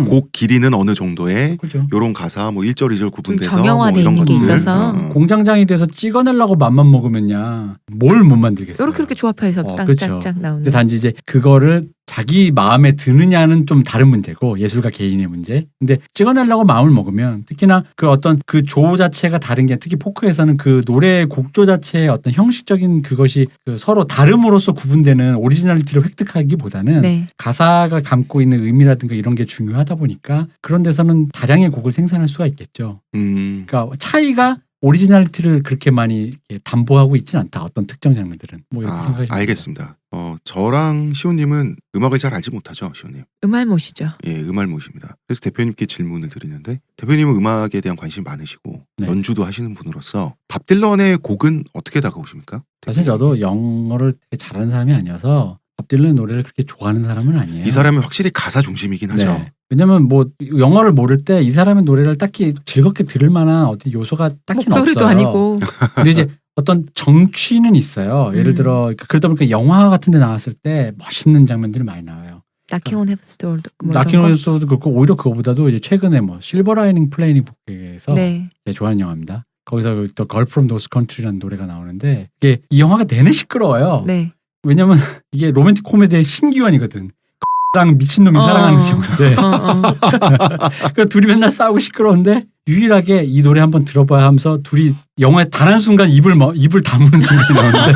Speaker 1: 곡 길이는 어느 정도의
Speaker 2: 그렇죠.
Speaker 1: 요런 가사 뭐 1절 2절 구분돼서
Speaker 3: 정형화돼
Speaker 1: 뭐 이런
Speaker 3: 있는 게
Speaker 1: 것들.
Speaker 3: 있어서.
Speaker 2: 공장장이 돼서 찍어내려고 맘만 먹으면야 뭘 못 만들겠어요.
Speaker 3: 이렇게 조합해서
Speaker 2: 그렇죠.
Speaker 3: 딱딱딱 나오는.
Speaker 2: 근데 단지 이제 그거를 자기 마음에 드느냐는 좀 다른 문제고 예술가 개인의 문제. 근데 찍어내려고 마음을 먹으면 특히나 그 어떤 그 조 자체가 다른 게 특히 포크에서는 그 노래 곡조 자체의 어떤 형식적인 그것이 그 서로 다름으로써 구분되는 오리지널리티를 획득하기보다는 가사가 담고 있는 의미라든가 이런 게 중요하다 보니까 그런 데서는 다량의 곡을 생산할 수가 있겠죠. 그러니까 차이가 오리지널리티를 그렇게 많이 담보하고 있진 않다. 어떤 특정 장르들은. 뭐 이렇게 생각하시면
Speaker 1: 알겠습니다. 저랑 시호님은 음악을 잘 알지 못하죠, 시호님.
Speaker 3: 음알못이죠.
Speaker 1: 예, 음알못입니다. 그래서 대표님께 질문을 드리는데 대표님은 음악에 대한 관심이 많으시고 연주도 하시는 분으로서 밥 딜런의 곡은 어떻게 다가오십니까?
Speaker 2: 사실 저도 영어를 되게 잘하는 사람이 아니어서 밥 딜런의 노래를 그렇게 좋아하는 사람은 아니에요.
Speaker 1: 이 사람은 확실히 가사 중심이긴 하죠.
Speaker 2: 네. 왜냐면 뭐 영어를 모를 때 이 사람의 노래를 딱히 즐겁게 들을 만한 어디 요소가 딱히
Speaker 3: 목소리도
Speaker 2: 없어요.
Speaker 3: 아니고.
Speaker 2: 근데 이제 어떤 정취는 있어요. 예를 들어 그러다 보니까 영화 같은 데 나왔을 때 멋있는 장면들이 많이 나와요.
Speaker 3: 나킹 온 헤븐스 월드.
Speaker 2: 나킹 온 헤븐스도 그렇고 오히려 그거보다도 이제 최근에 뭐 실버 라이닝 플레이북에서 제가 좋아하는 영화입니다. 거기서 또 걸 프롬 노스 컨트리라는 노래가 나오는데 이게 이 영화가 내내 시끄러워요. 왜냐면 이게 로맨틱 코미디의 신기원이거든. 랑 미친놈이 사랑하는 경우인데 그 둘이 맨날 싸우고 시끄러운데 유일하게 이 노래 한번 들어봐야 하면서 둘이 영화에 단 한 순간 입을 다무는 순간이 나오는데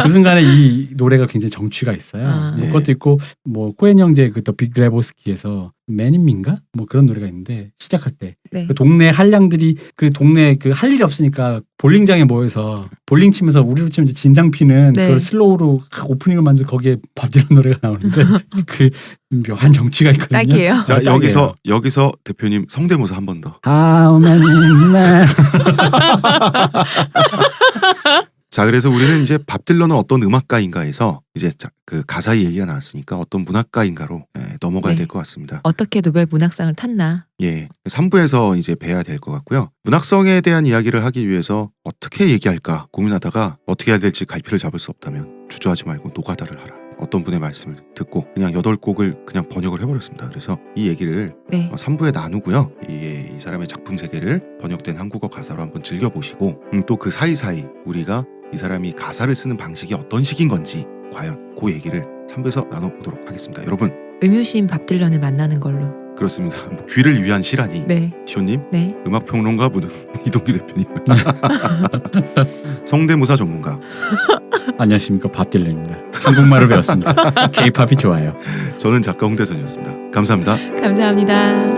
Speaker 2: 그 순간에 이 노래가 굉장히 정취가 있어요.
Speaker 1: 네.
Speaker 2: 그것도 있고 뭐 코엔 형제 그 더 빅 레보스키에서 맨인민가 뭐 그런 노래가 있는데 시작할 때
Speaker 3: 네.
Speaker 2: 그 동네 한량들이 그 동네 그 할 일이 없으니까 볼링장에 모여서 볼링 치면서 우리로 치면 이제 진상 피는
Speaker 3: 네.
Speaker 2: 그걸 슬로우로 오프닝을 만들어 거기에 밥 딜런 노래가 나오는데 그 묘한 정치가 있거든요.
Speaker 3: 딱이에요.
Speaker 1: 자
Speaker 2: 딱이에요.
Speaker 1: 여기서 대표님 성대모사 한 번 더.
Speaker 2: How many men?
Speaker 1: 자 그래서 우리는 이제 밥 딜런은 어떤 음악가인가에서 이제 그 가사의 얘기가 나왔으니까 어떤 문학가인가로 넘어가야
Speaker 3: 네.
Speaker 1: 될 것 같습니다.
Speaker 3: 어떻게 노벨 문학상을 탔나?
Speaker 1: 예, 3부에서 이제 뵈야 될 것 같고요. 문학성에 대한 이야기를 하기 위해서 어떻게 얘기할까 고민하다가 어떻게 해야 될지 갈피를 잡을 수 없다면 주저하지 말고 노가다를 하라. 어떤 분의 말씀을 듣고 그냥 8곡을 그냥 번역을 해버렸습니다. 그래서 이 얘기를
Speaker 3: 네.
Speaker 1: 3부에 나누고요. 이 사람의 작품 세계를 번역된 한국어 가사로 한번 즐겨보시고 또 그 사이사이 우리가 이 사람이 가사를 쓰는 방식이 어떤 식인 건지 과연 그 얘기를 3부에서 나눠보도록 하겠습니다. 여러분
Speaker 3: 음유시인 밥 딜런을 만나는 걸로.
Speaker 1: 그렇습니다. 뭐 귀를 위한 시라니
Speaker 3: 네.
Speaker 1: 시호님
Speaker 3: 네.
Speaker 1: 음악평론가 분은 이동규 대표님 성대모사 전문가
Speaker 2: 안녕하십니까 밥 딜런입니다. 한국말을 배웠습니다. K-팝이 좋아요.
Speaker 1: 저는 작가 홍대선이었습니다. 감사합니다.
Speaker 3: 감사합니다.